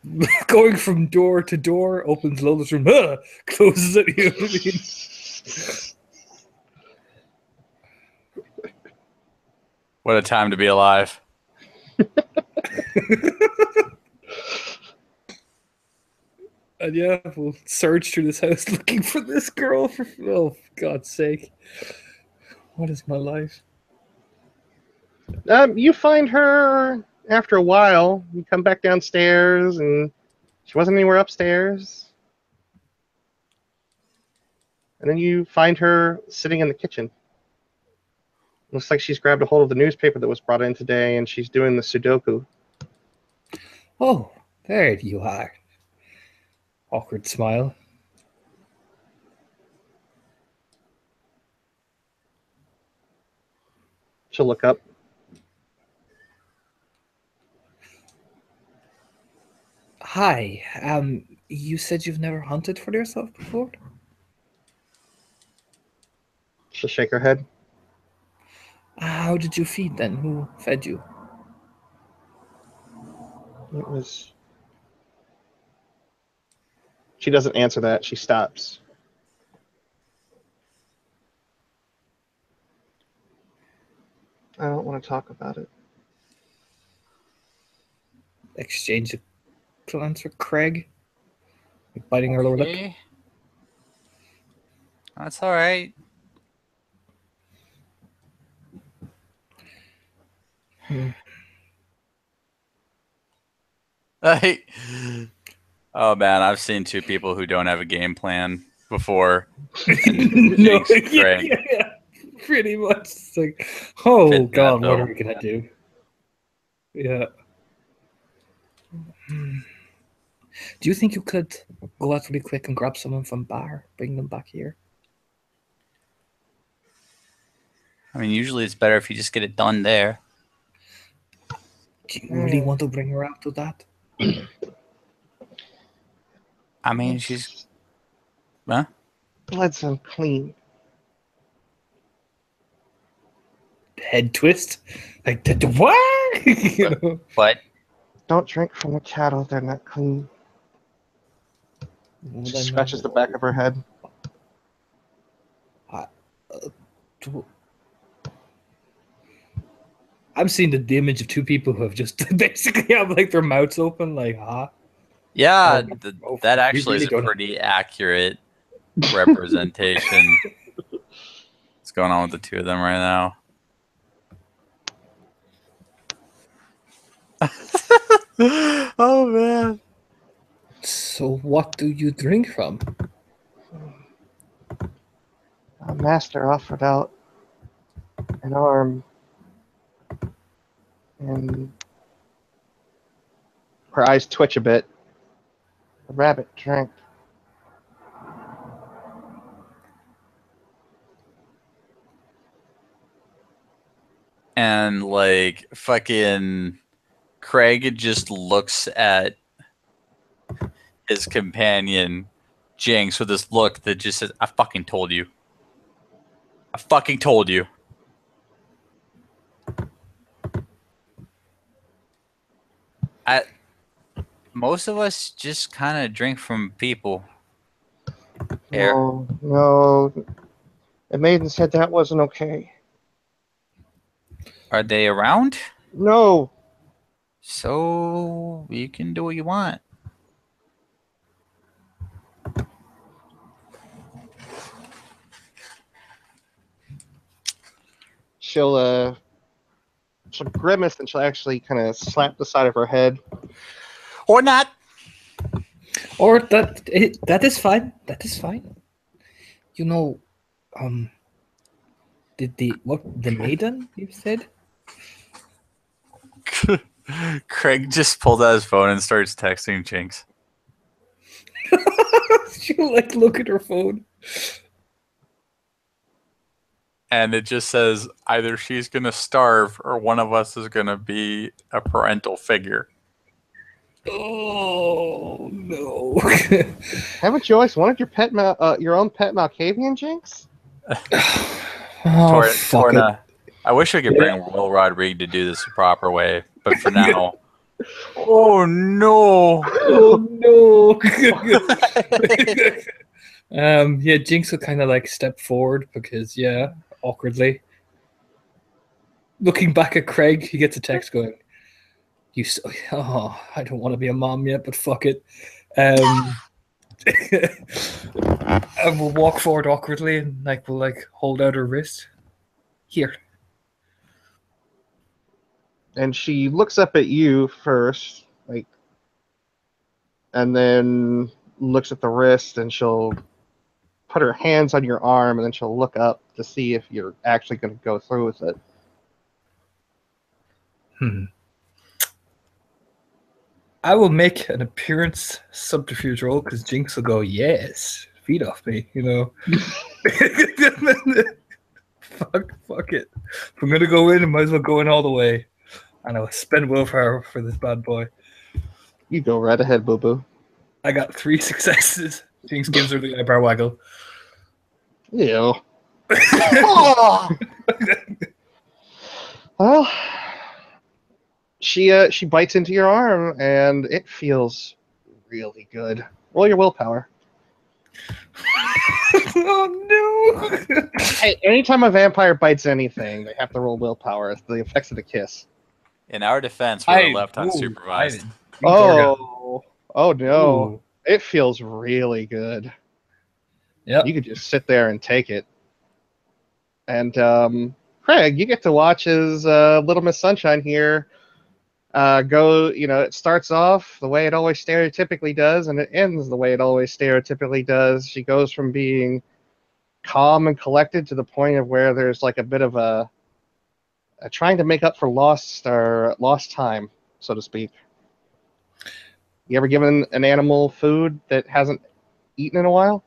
going from door to door, opens Lola's room, closes it. You know what I mean? What a time to be alive. And yeah, we'll surge through this house looking for this girl for God's sake. What is my life? You find her after a while. You come back downstairs, and she wasn't anywhere upstairs. And then you find her sitting in the kitchen. Looks like she's grabbed a hold of the newspaper that was brought in today, and she's doing the Sudoku. Oh, there you are. Awkward smile. She'll look up. Hi. You said you've never hunted for yourself before? She'll shake her head. How did you feed then? Who fed you? It was... She doesn't answer that. She stops. I don't want to talk about it. Exchange a glance with Craig. Biting her lower lip. That's all right. Like, oh man, I've seen two people who don't have a game plan before. And No, Jinx and Craig. yeah, pretty much. It's like, oh Fit that god, what bill. are we gonna do? Yeah. Do you think you could go out really quick and grab someone from bar, bring them back here? I mean, usually it's better if you just get it done there. Do you really want to bring her out to that? I mean, she's. Huh? Blood's unclean. Head twist, like what? You know? But Don't drink from the cattle, they're not clean. Well, She then, scratches the back of her head. I'm seeing the image of two people who have just basically have like their mouths open, like, Yeah, that we actually really is a don't- pretty accurate representation. What's going on with the two of them right now? Oh man. So what do you drink from? A master offered out an arm, and her eyes twitch a bit. The rabbit drank. And like fucking Craig just looks at his companion Jinx with this look that just says, I fucking told you. I fucking told you. Most of us just kind of drink from people. Hare. No. The maiden said that wasn't okay. Are they around? No. So you can do what you want. She'll grimace and she'll actually kind of slap the side of her head. Or not. Or that is fine. That is fine. You know, the maiden you said? Craig just pulled out his phone and starts texting Jinx. She'll like look at her phone. And it just says either she's going to starve or one of us is going to be a parental figure. Oh no! Haven't you always wanted your own pet Malkavian, Jinx? Oh, fuck it. Torna, I wish I could bring Will Rodrigue to do this the proper way, but for now. Oh no! Oh no! Yeah, Jinx will kind of like step forward because awkwardly. Looking back at Craig, he gets a text going, I don't want to be a mom yet, but fuck it. And we'll walk forward awkwardly and we'll hold out her wrist. Here. And she looks up at you first, and then looks at the wrist, and she'll put her hands on your arm, and then she'll look up to see if you're actually going to go through with it. I will make an appearance subterfuge roll because Jinx will go, yes, feed off me, you know. Fuck it. If I'm going to go in, I might as well go in all the way. And I'll spend willpower for this bad boy. You go right ahead, Boo Boo. I got 3 successes. Jinx gives her the eyebrow waggle. Ew. Oh! Well, she bites into your arm, and it feels really good. Roll your willpower. Oh no! Hey, anytime a vampire bites anything, they have to roll willpower. It's the effects of the kiss. In our defense, we were left unsupervised. Oh no. Ooh. It feels really good. Yep. You could just sit there and take it. And Craig, you get to watch as Little Miss Sunshine here go. It starts off the way it always stereotypically does, and it ends the way it always stereotypically does. She goes from being calm and collected to the point of where there's like a bit of a trying to make up for lost time, so to speak. You ever given an animal food that hasn't eaten in a while?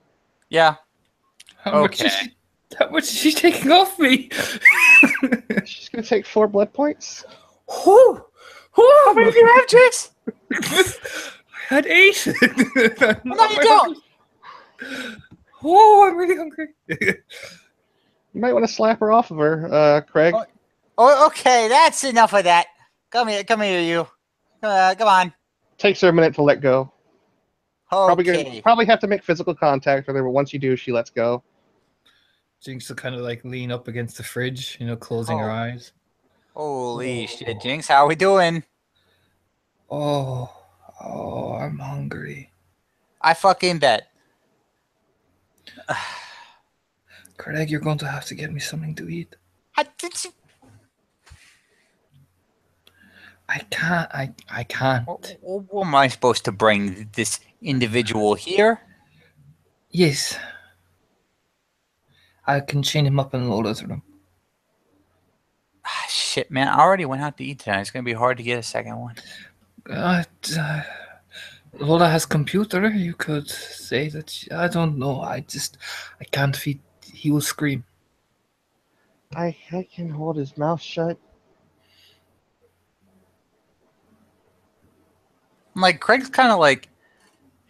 Yeah. How much is she taking off me? She's gonna take 4 blood points. Whew. Whew. How many do you have, Jinx? I had 8. No, you don't. Oh, I'm really hungry. You might want to slap her off of her, Craig. Oh, okay, that's enough of that. Come here, you. Come on. Takes her a minute to let go. Okay. Probably have to make physical contact with her, but once you do, she lets go. Jinx will kind of like lean up against the fridge, closing her eyes. Holy shit, Jinx, how are we doing? Oh, I'm hungry. I fucking bet. Craig, you're going to have to get me something to eat. I can't. I can't. What am I supposed to bring this individual here? Yes. I can chain him up in the other room. Shit, man, I already went out to eat tonight. It's going to be hard to get a second one. Lola has computer. You could say that. I don't know. I can't feed. He will scream. I can hold his mouth shut. Like, Craig's kind of like,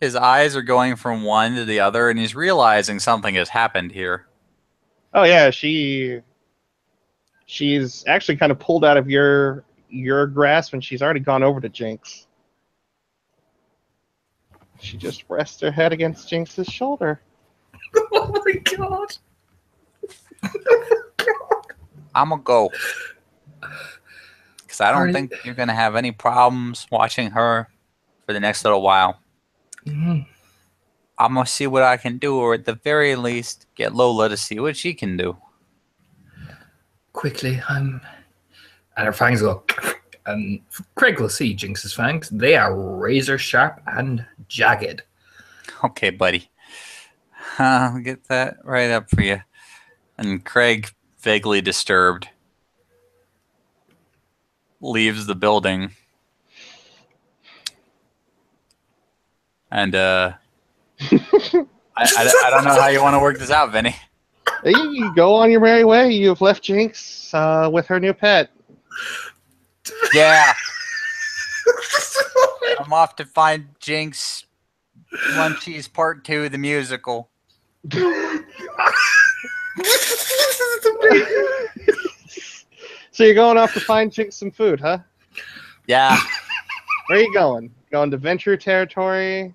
his eyes are going from one to the other, and he's realizing something has happened here. Oh yeah, she's actually kind of pulled out of your grasp, and she's already gone over to Jinx. She just rests her head against Jinx's shoulder. Oh my god! I'm gonna go. Because I don't think you're gonna have any problems watching her for the next little while. Mm-hmm. I'm gonna see what I can do, or at the very least, get Lola to see what she can do. Quickly, and her fangs go. And Craig will see Jinx's fangs. They are razor sharp and jagged. Okay, buddy. I'll get that right up for you. And Craig, vaguely disturbed, leaves the building. And I don't know how you want to work this out, Vinny. You go on your merry way. You've left Jinx with her new pet. Yeah. I'm off to find Jinx Munchies Part 2, the musical. So you're going off to find Jinx some food, huh? Yeah. Where are you going? Going to venture territory?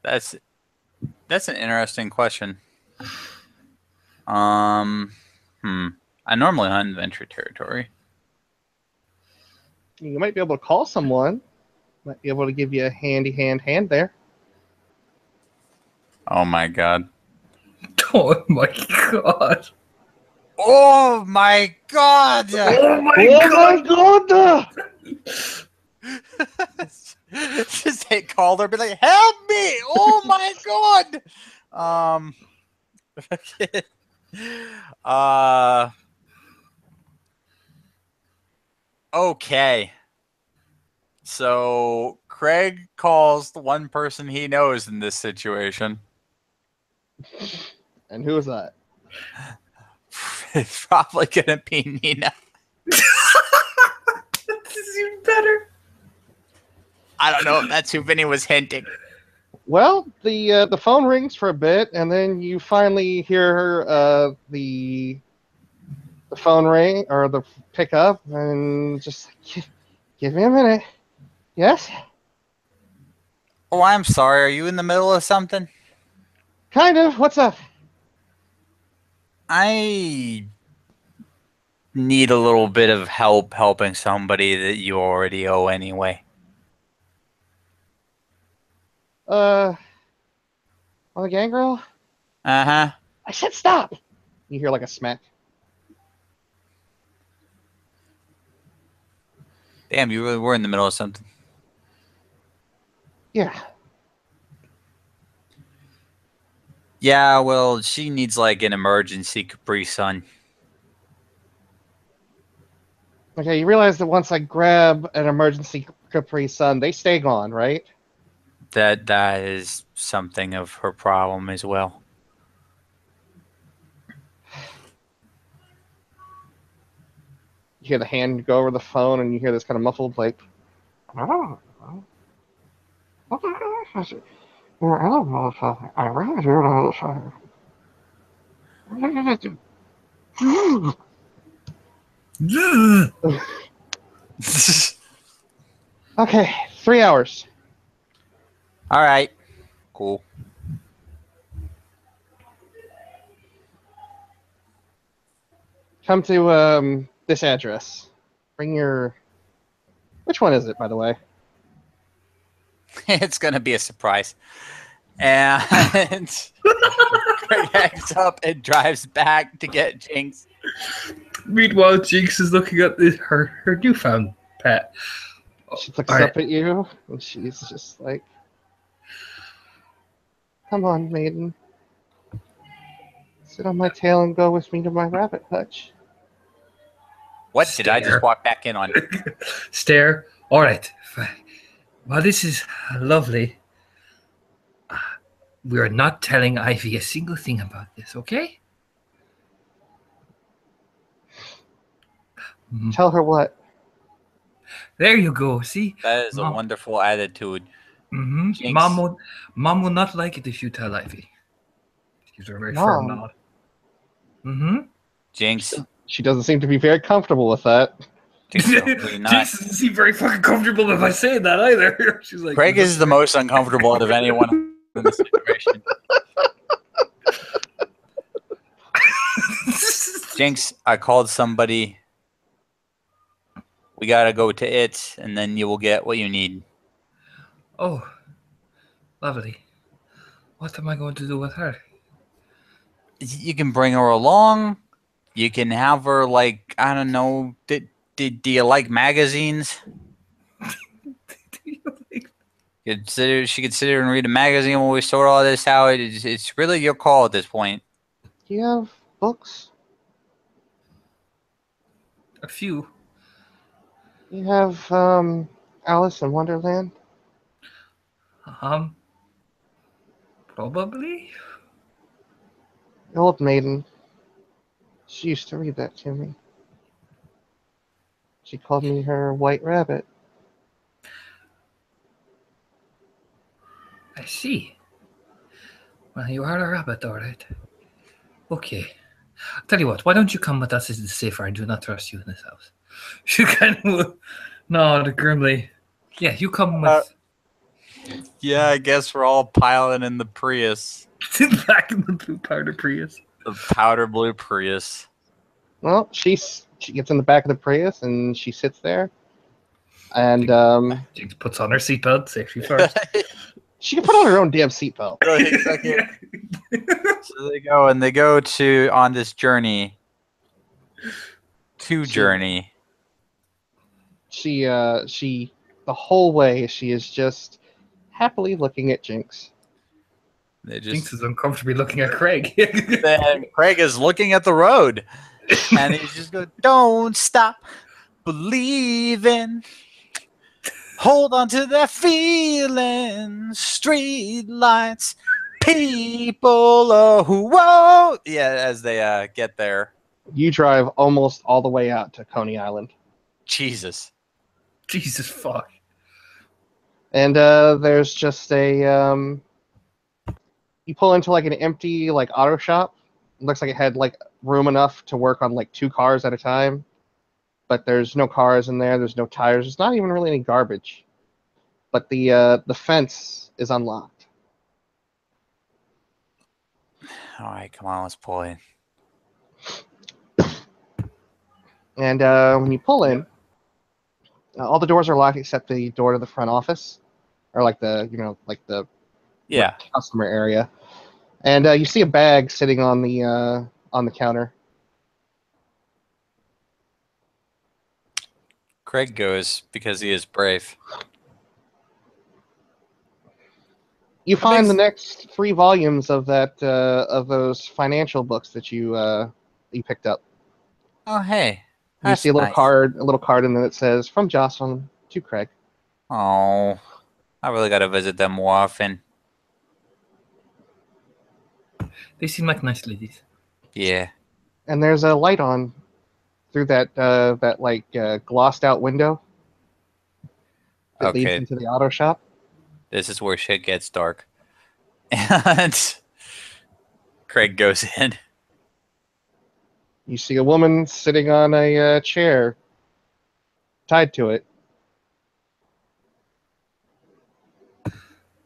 That's an interesting question. I normally hunt in venture territory. You might be able to call someone. Might be able to give you a handy hand there. Oh my god. Oh my god. Oh my god! Oh my god! Just hit caller, be like, help me! Oh my god! Okay. So Craig calls the one person he knows in this situation. And who is that? It's probably gonna be Nina. This is even better. I don't know if that's who Vinny was hinting. Well, the phone rings for a bit, and then you finally hear the phone ring or the pick up, and just give me a minute. Yes? Oh, I'm sorry. Are you in the middle of something? Kind of. What's up? I need a little bit of help helping somebody that you already owe anyway. On the gangrel? Uh-huh. I said stop. You hear like a smack. Damn, you really were in the middle of something. Yeah. Yeah, well, she needs like an emergency Capri Sun. Okay, you realize that once I grab an emergency Capri Sun, they stay gone, right? That is something of her problem as well. You hear the hand go over the phone, and you hear this kind of muffled, like, "Oh, what the hell is it? Your elbow, I read your elbow. Okay, 3 hours. All right. Cool. Come to this address. Bring your. Which one is it, by the way? It's gonna be a surprise. And Craig hangs up and drives back to get Jinx. Meanwhile, Jinx is looking at her newfound pet. She looks Alright. up at you, and she's just like, "Come on, maiden. Sit on my tail and go with me to my rabbit hutch." What did I just Stare. walk back in on? Stare. All right. Well, this is lovely. We are not telling Ivy a single thing about this, okay? Tell her what? There you go. See, That is a Mom. wonderful attitude. Mm-hmm. Jinx. Mom will not like it if you tell Ivy. She gives her a very Mom. firm nod. Mm-hmm. Jinx. She doesn't seem to be very comfortable with that. Jinx, hopefully not. Jinx doesn't seem very fucking comfortable if I say that either. She's like, Craig is the most uncomfortable out of anyone in this situation. Jinx, I called somebody. We gotta go to it, and then you will get what you need. Oh, lovely. What am I going to do with her? You can bring her along. You can have her, like, I don't know. Do you like magazines? She could sit here and read a magazine while we sort all this out. It's really your call at this point. Do you have books? A few. You have Alice in Wonderland? Probably. The old maiden. She used to read that to me. She called me her white rabbit. I see. Well, you are a rabbit, all right. Okay. I'll tell you what, why don't you come with us? This is safer. I do not trust you in this house. She kind of nod grimly. Yeah, you come with. Yeah, I guess we're all piling in the Prius. Back in the blue powder Prius. The powder blue Prius. Well, she gets in the back of the Prius and she sits there. And Jinx puts on her seatbelt, safety first. she can put on her own damn seatbelt. So they go on this journey. Journey. She the whole way she is just happily looking at Jinx. Jinx is uncomfortably looking at Craig. Then Craig is looking at the road, and he's just going, "Don't stop believing. Hold on to that feeling. Street lights, people, who whoa." Yeah, as they get there. You drive almost all the way out to Coney Island. Jesus fuck. And there's just a you pull into like an empty like auto shop. It looks like it had like room enough to work on like 2 cars at a time. But there's no cars in there, there's no tires, there's not even really any garbage. But the fence is unlocked. All right, come on, let's pull in. And when you pull in, all the doors are locked except the door to the front office, or like the Yeah. customer area. And you see a bag sitting on the counter. Craig goes because he is brave. You How find big's- the next 3 volumes of that of those financial books that you picked up. Oh, hey. You That's see a little nice. card, and then it says from Jocelyn to Craig. Oh, I really got to visit them more often. They seem like nice ladies. Yeah. And there's a light on through that glossed out window that leads Okay, into the auto shop. this is where shit gets dark. And Craig goes in. You see a woman sitting on a chair, tied to it.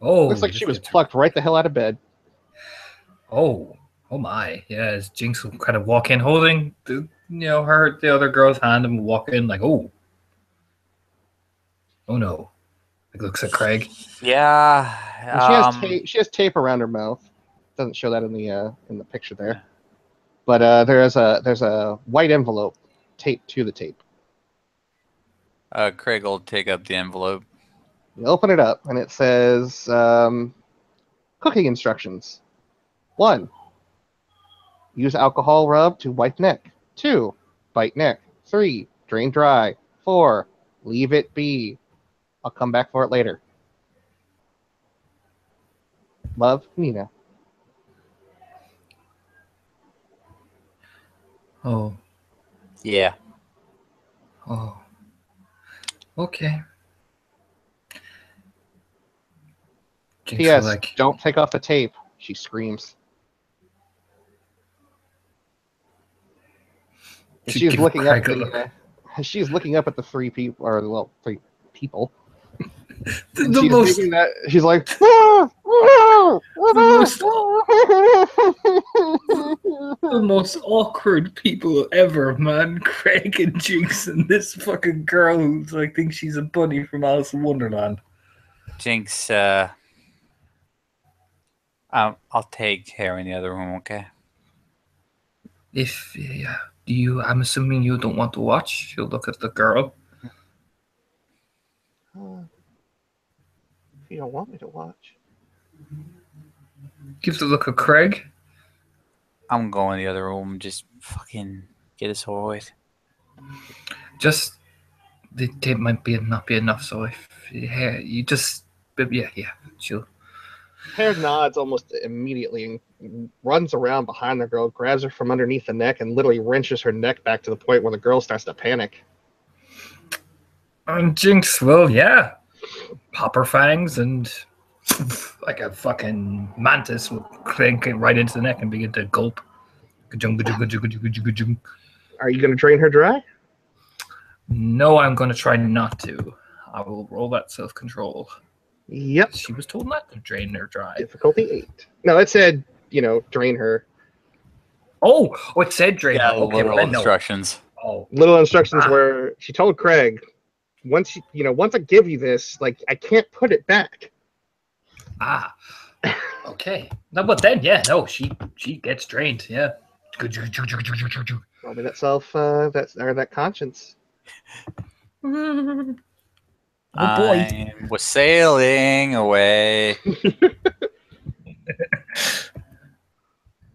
Oh, Looks like this she was gets- plucked right the hell out of bed. Oh my! Yeah, as Jinx will kind of walk in, holding the other girl's hand, and walk in like, oh no! Like looks at Craig. Yeah. And she has tape around her mouth. Doesn't show that in the picture there. But there's a white envelope taped to the tape. Craig will take up the envelope. You open it up, and it says cooking instructions. 1. Use alcohol rub to wipe neck. 2. Bite neck. 3. Drain dry. 4. Leave it be. I'll come back for it later. Love, Nina. Oh, Yeah. oh. Okay. Jinx will P.S. like. Don't take off the tape. She screams. And Should she's give looking up Craig a look. she's looking up at the 3 people, or well, 3 people. The, And the she's most, making that. She's like, "Ah, ah, the most awkward people ever, man. Craig and Jinx and this fucking girl who's like thinks she's a bunny from Alice in Wonderland. Jinx, I'll take Hare in the other room, okay? If I'm assuming you don't want to watch. She'll look at the girl. if you don't want me to watch." Gives a look at Craig. I'm going in the other room. Just fucking get this over with. Just the tape might not be enough. So if you just yeah, she'll. Hare nods almost immediately and runs around behind the girl, grabs her from underneath the neck, and literally wrenches her neck back to the point where the girl starts to panic. And Jinx will, yeah, pop her fangs and like a fucking mantis will clink it right into the neck and begin to gulp. Are you going to drain her dry? No, I'm going to try not to. I will roll that self-control. Yep. She was told not to drain her dry. Difficulty 8. No, it said, drain her. Oh, it said drain Yeah, her. Okay, little well then no. instructions. Oh, Little instructions where she told Craig, once I give you this, like, I can't put it back. okay. No, but then no, she gets drained. Yeah. Roll me that that conscience. Oh boy. I was sailing away.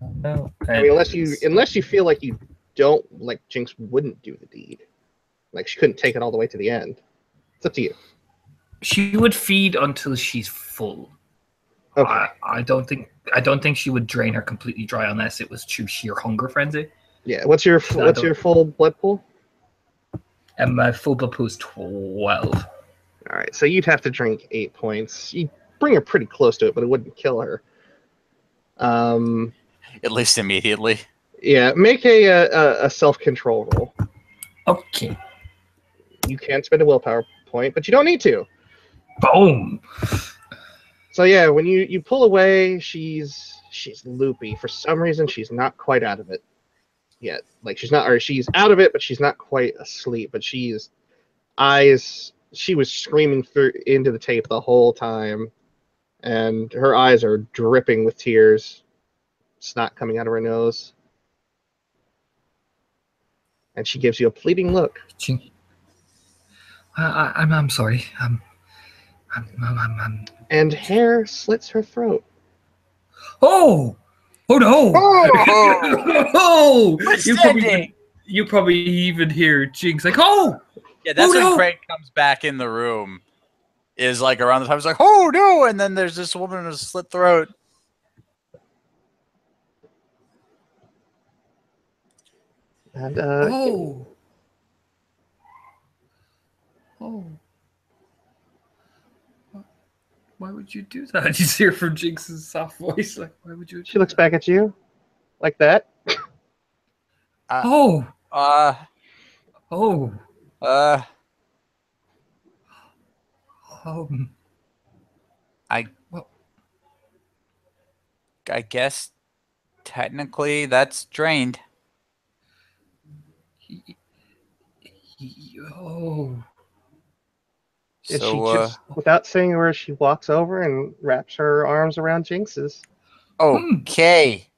No. I mean, unless you feel like you don't, like Jinx wouldn't do the deed, like she couldn't take it all the way to the end. It's up to you. She would feed until she's full. Okay. I don't think she would drain her completely dry unless it was through sheer hunger frenzy. Yeah. What's your full blood pool? And my full blood pool is 12. All right. So you'd have to drink 8 points. You bring her pretty close to it, but it wouldn't kill her. At least immediately. Yeah. Make a self-control roll. Okay. You can spend a willpower point, but you don't need to. Boom. So yeah, when you pull away, she's loopy. For some reason, she's not quite out of it yet. Like she's out of it, but she's not quite asleep. But she was screaming into the tape the whole time, and her eyes are dripping with tears. snot coming out of her nose. And she gives you a pleading look. Jinx. I'm sorry. And Hare slits her throat. Oh! Oh no! Oh! Oh! You probably even hear Jinx like, oh! Yeah, that's Oh, when no! Craig comes back in the room. Is like around the time he's like, oh no! And then there's this woman with a slit throat. And Oh! Oh. Why would you do that? You hear from Jinx's soft voice, like, why would you do she looks that? back at you like that. Oh! Uh, Oh! uh, I Well, I guess technically that's drained. oh. And she So, just, without saying a word, she walks over and wraps her arms around Jinx's okay.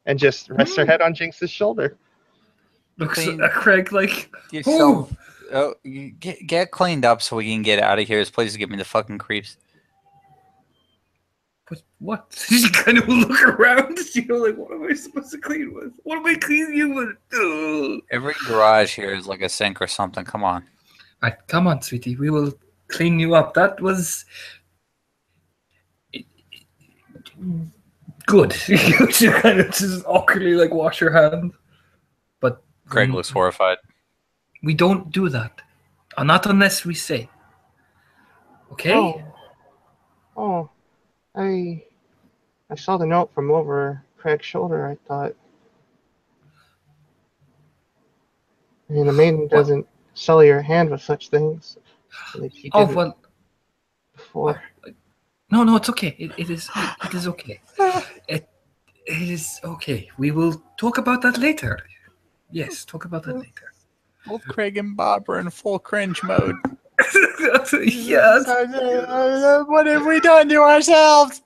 and just rests her head on Jinx's shoulder. Looks Clean at Craig like, yourself. Oh, you get cleaned up so we can get out of here. This place is giving me the fucking creeps. what? You kind of look around, like, what am I supposed to clean with? What am I cleaning you with? Ugh. Every garage here is like a sink or something. Come on. Right, come on, sweetie. We will clean you up. That was good. You kind of just awkwardly like wash your hands. But Craig looks horrified. we don't do that. Not unless we say. Okay? Oh, I saw the note from over Craig's shoulder. I thought, I mean, the maiden doesn't sully her hand with such things. Like she Oh, didn't well, before. no, it's okay. It is okay. It is okay. We will talk about that later. Yes, talk about that later. Both Craig and Bob are in full cringe mode. Yes. What have we done to ourselves?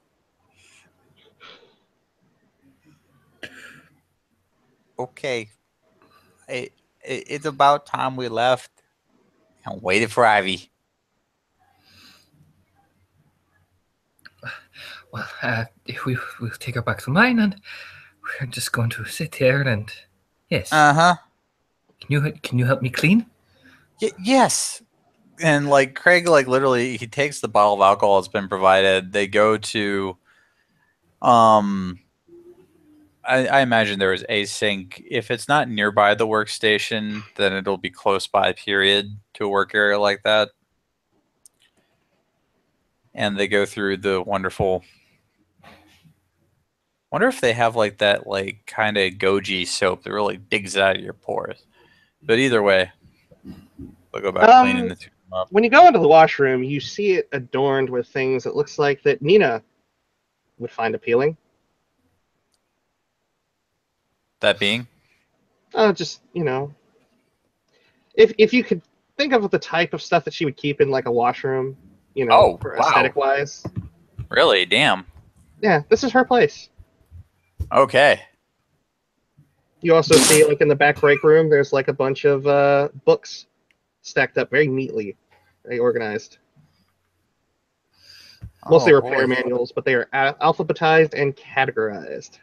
Okay. It's about time we left and waited for Ivy. Well, we'll take her back to mine, and we're just going to sit here and yes. Uh-huh. Can you help me clean? Yes. And like Craig, like literally, he takes the bottle of alcohol that's been provided. They go to, I imagine there is a sink. If it's not nearby the workstation, then it'll be close by. Period, to a work area like that. And they go through the wonderful. Wonder if they have like that, like kind of goji soap that really digs it out of your pores. But either way, they'll go back cleaning the two up. When you go into the washroom, you see it adorned with things that looks like that Nina would find appealing. That being, Just, if you could think of the type of stuff that she would keep in like a washroom, for wow. aesthetic wise. Really, damn. Yeah, this is her place. Okay. You also see, like in the back break room, there's like a bunch of books stacked up very neatly, very organized. Mostly repair manuals, but they are alphabetized and categorized.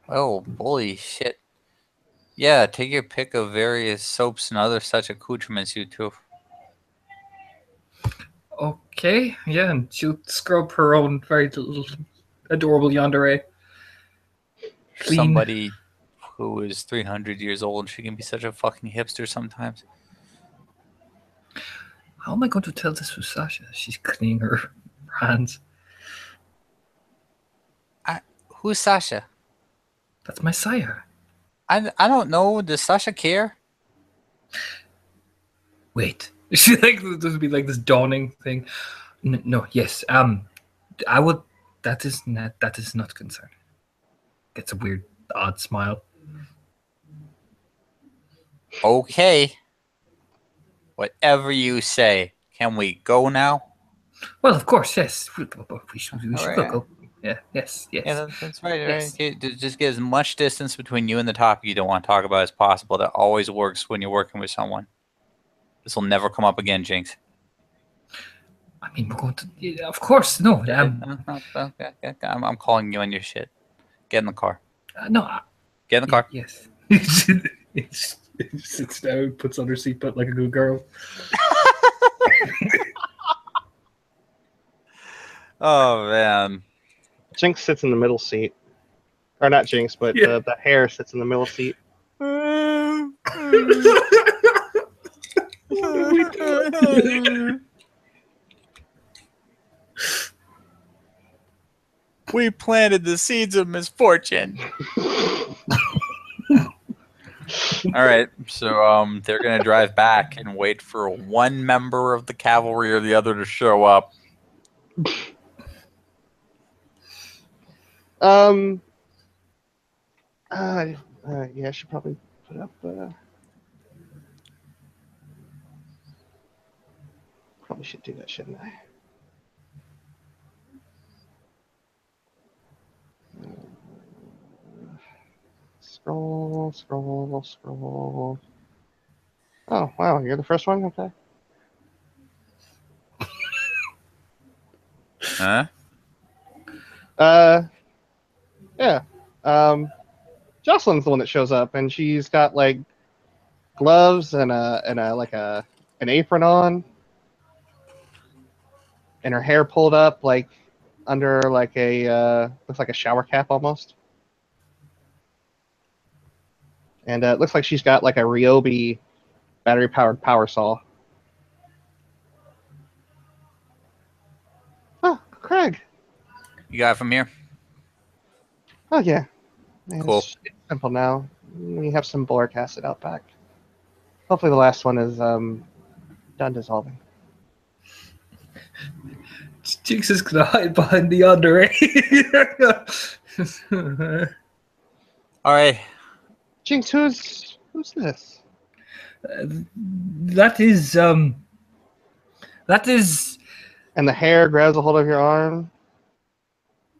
Oh, holy shit. Yeah, take your pick of various soaps and other such accoutrements, you two. Okay, yeah, and she'll scrub her own very little adorable yandere. Clean. Somebody who is 300 years old, she can be such a fucking hipster sometimes. How am I going to tell this to Sasha? She's cleaning her hands. Who's Sasha? That's my sire. I don't know. Does Sasha care? Wait. She like this would be like this dawning thing. No, yes. I would. That is not concerning. Gets a weird, odd smile. Okay. Whatever you say. Can we go now? Well, of course, yes. We should All right. go. Yeah. Yes. Yes. Yeah, that's right. Right. Yes. Okay, just get as much distance between you and the topic you don't want to talk about as possible. That always works when you're working with someone. This will never come up again, Jinx. I mean, we're going to. Yeah, of course, no. Okay. I'm calling you on your shit. Get in the car. No. Get in the car. Yes. He sits down, puts on her seatbelt like a good girl. Oh man. Jinx sits in the middle seat. Or not Jinx, but Yeah. the Hare sits in the middle seat. We planted the seeds of misfortune. All right, so they're gonna drive back and wait for one member of the cavalry or the other to show up. Yeah, I should probably put up. Probably should do that, shouldn't I? Scroll. Oh, wow, you're the first one? Okay. Huh? Yeah. Jocelyn's the one that shows up, and she's got like gloves and an apron on, and her hair pulled up like under like a looks like a shower cap almost, and it looks like she's got like a Ryobi battery powered power saw. Oh, Craig. You got it from here? Oh yeah. Man, Cool. It's simple now. We have some boric acid out back. Hopefully the last one is done dissolving. Jinx is gonna hide behind the under. All right. Jinx, who's this? That is. And the Hare grabs a hold of your arm.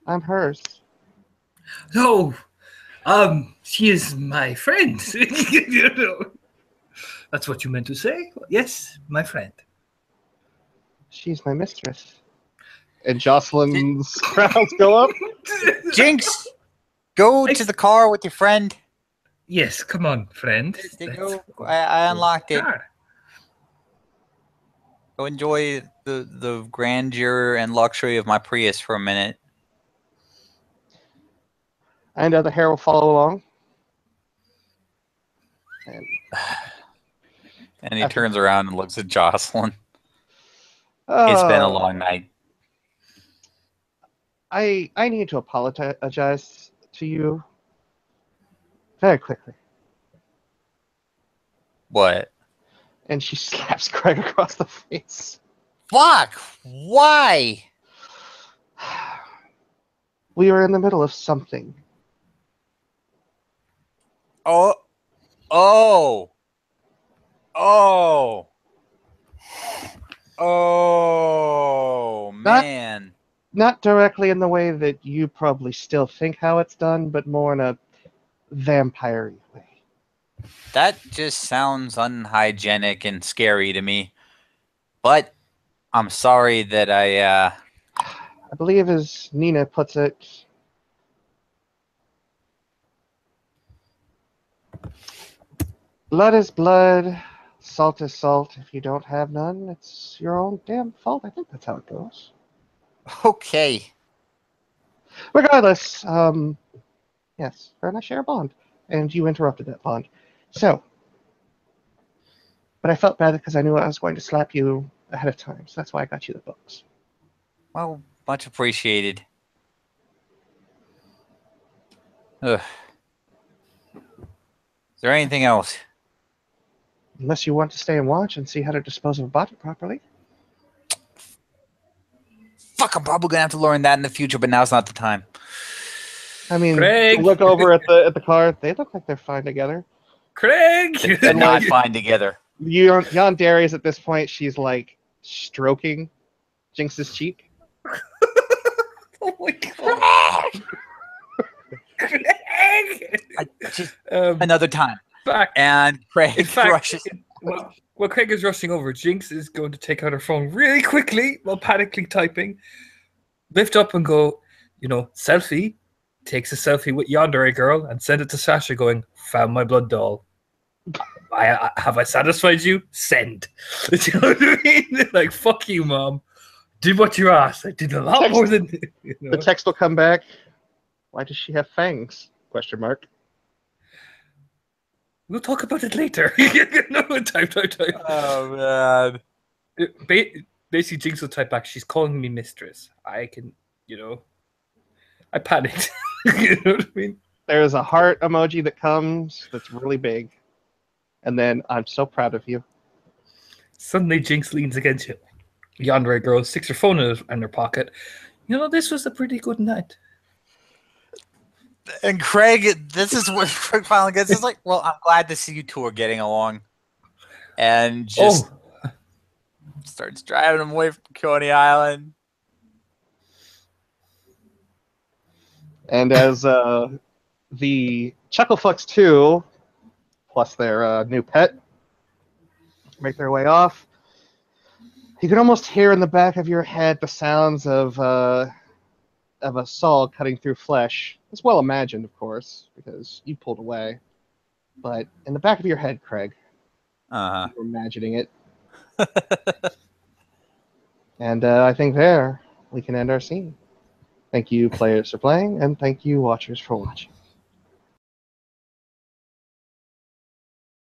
I'm hers. No. She is my friend. You know. That's what you meant to say? Yes, my friend. She's my mistress. And Jocelyn's crowns go up. Jinx, go to the car with your friend. Yes, come on, friend. They go. I unlocked it. Car. Go enjoy the grandeur and luxury of my Prius for a minute. And the Hare will follow along. And he turns around and looks at Jocelyn. It's been a long night. I need to apologize to you very quickly. What? And she slaps Craig across the face. Fuck! Why? We were in the middle of something. Oh, man. Not directly in the way that you probably still think how it's done, but more in a vampire way. That just sounds unhygienic and scary to me. But I'm sorry that I believe, as Nina puts it, blood is blood, salt is salt. If you don't have none, it's your own damn fault. I think that's how it goes. Okay. Regardless, yes, her and I share a bond, and you interrupted that bond. So, but I felt bad because I knew I was going to slap you ahead of time, so that's why I got you the books. Well, much appreciated. Ugh. Is there anything else? Unless you want to stay and watch and see how to dispose of a body properly. Fuck, I'm probably gonna have to learn that in the future, but now's not the time. I mean, Craig! look over at the car. They look like they're fine together. Craig! They're not fine together. Yandere at this point, she's like stroking Jinx's cheek. Oh my god. Just Um, another time. back. And Craig In fact, rushes. while Craig is rushing over, Jinx is going to take out her phone really quickly while panically typing, lift up and go, selfie, takes a selfie with Yandere girl and send it to Sasha going, found my blood doll. Have I satisfied you? Send. Do you know what I mean? Like, fuck you, Mom. Did what you asked. I did a lot more than... The text will come back. Why does she have fangs? Question mark. We'll talk about it later. No, type. Oh, man. Basically, Jinx will type back, she's calling me mistress. I can, I panicked. You know what I mean? There's a heart emoji that comes that's really big. And then, I'm so proud of you. Suddenly, Jinx leans against you. Yandere girl sticks her phone in her pocket. This was a pretty good night. And Craig, this is what Craig finally gets. It's like, well, I'm glad to see you two are getting along. And just starts driving them away from Coney Island. And as the Chucklefucks 2, plus their new pet, make their way off, you can almost hear in the back of your head the sounds of a saw cutting through flesh. It's well imagined, of course, because you pulled away. But in the back of your head, Craig, you're imagining it. And I think there we can end our scene. Thank you, players, for playing, and thank you, watchers, for watching.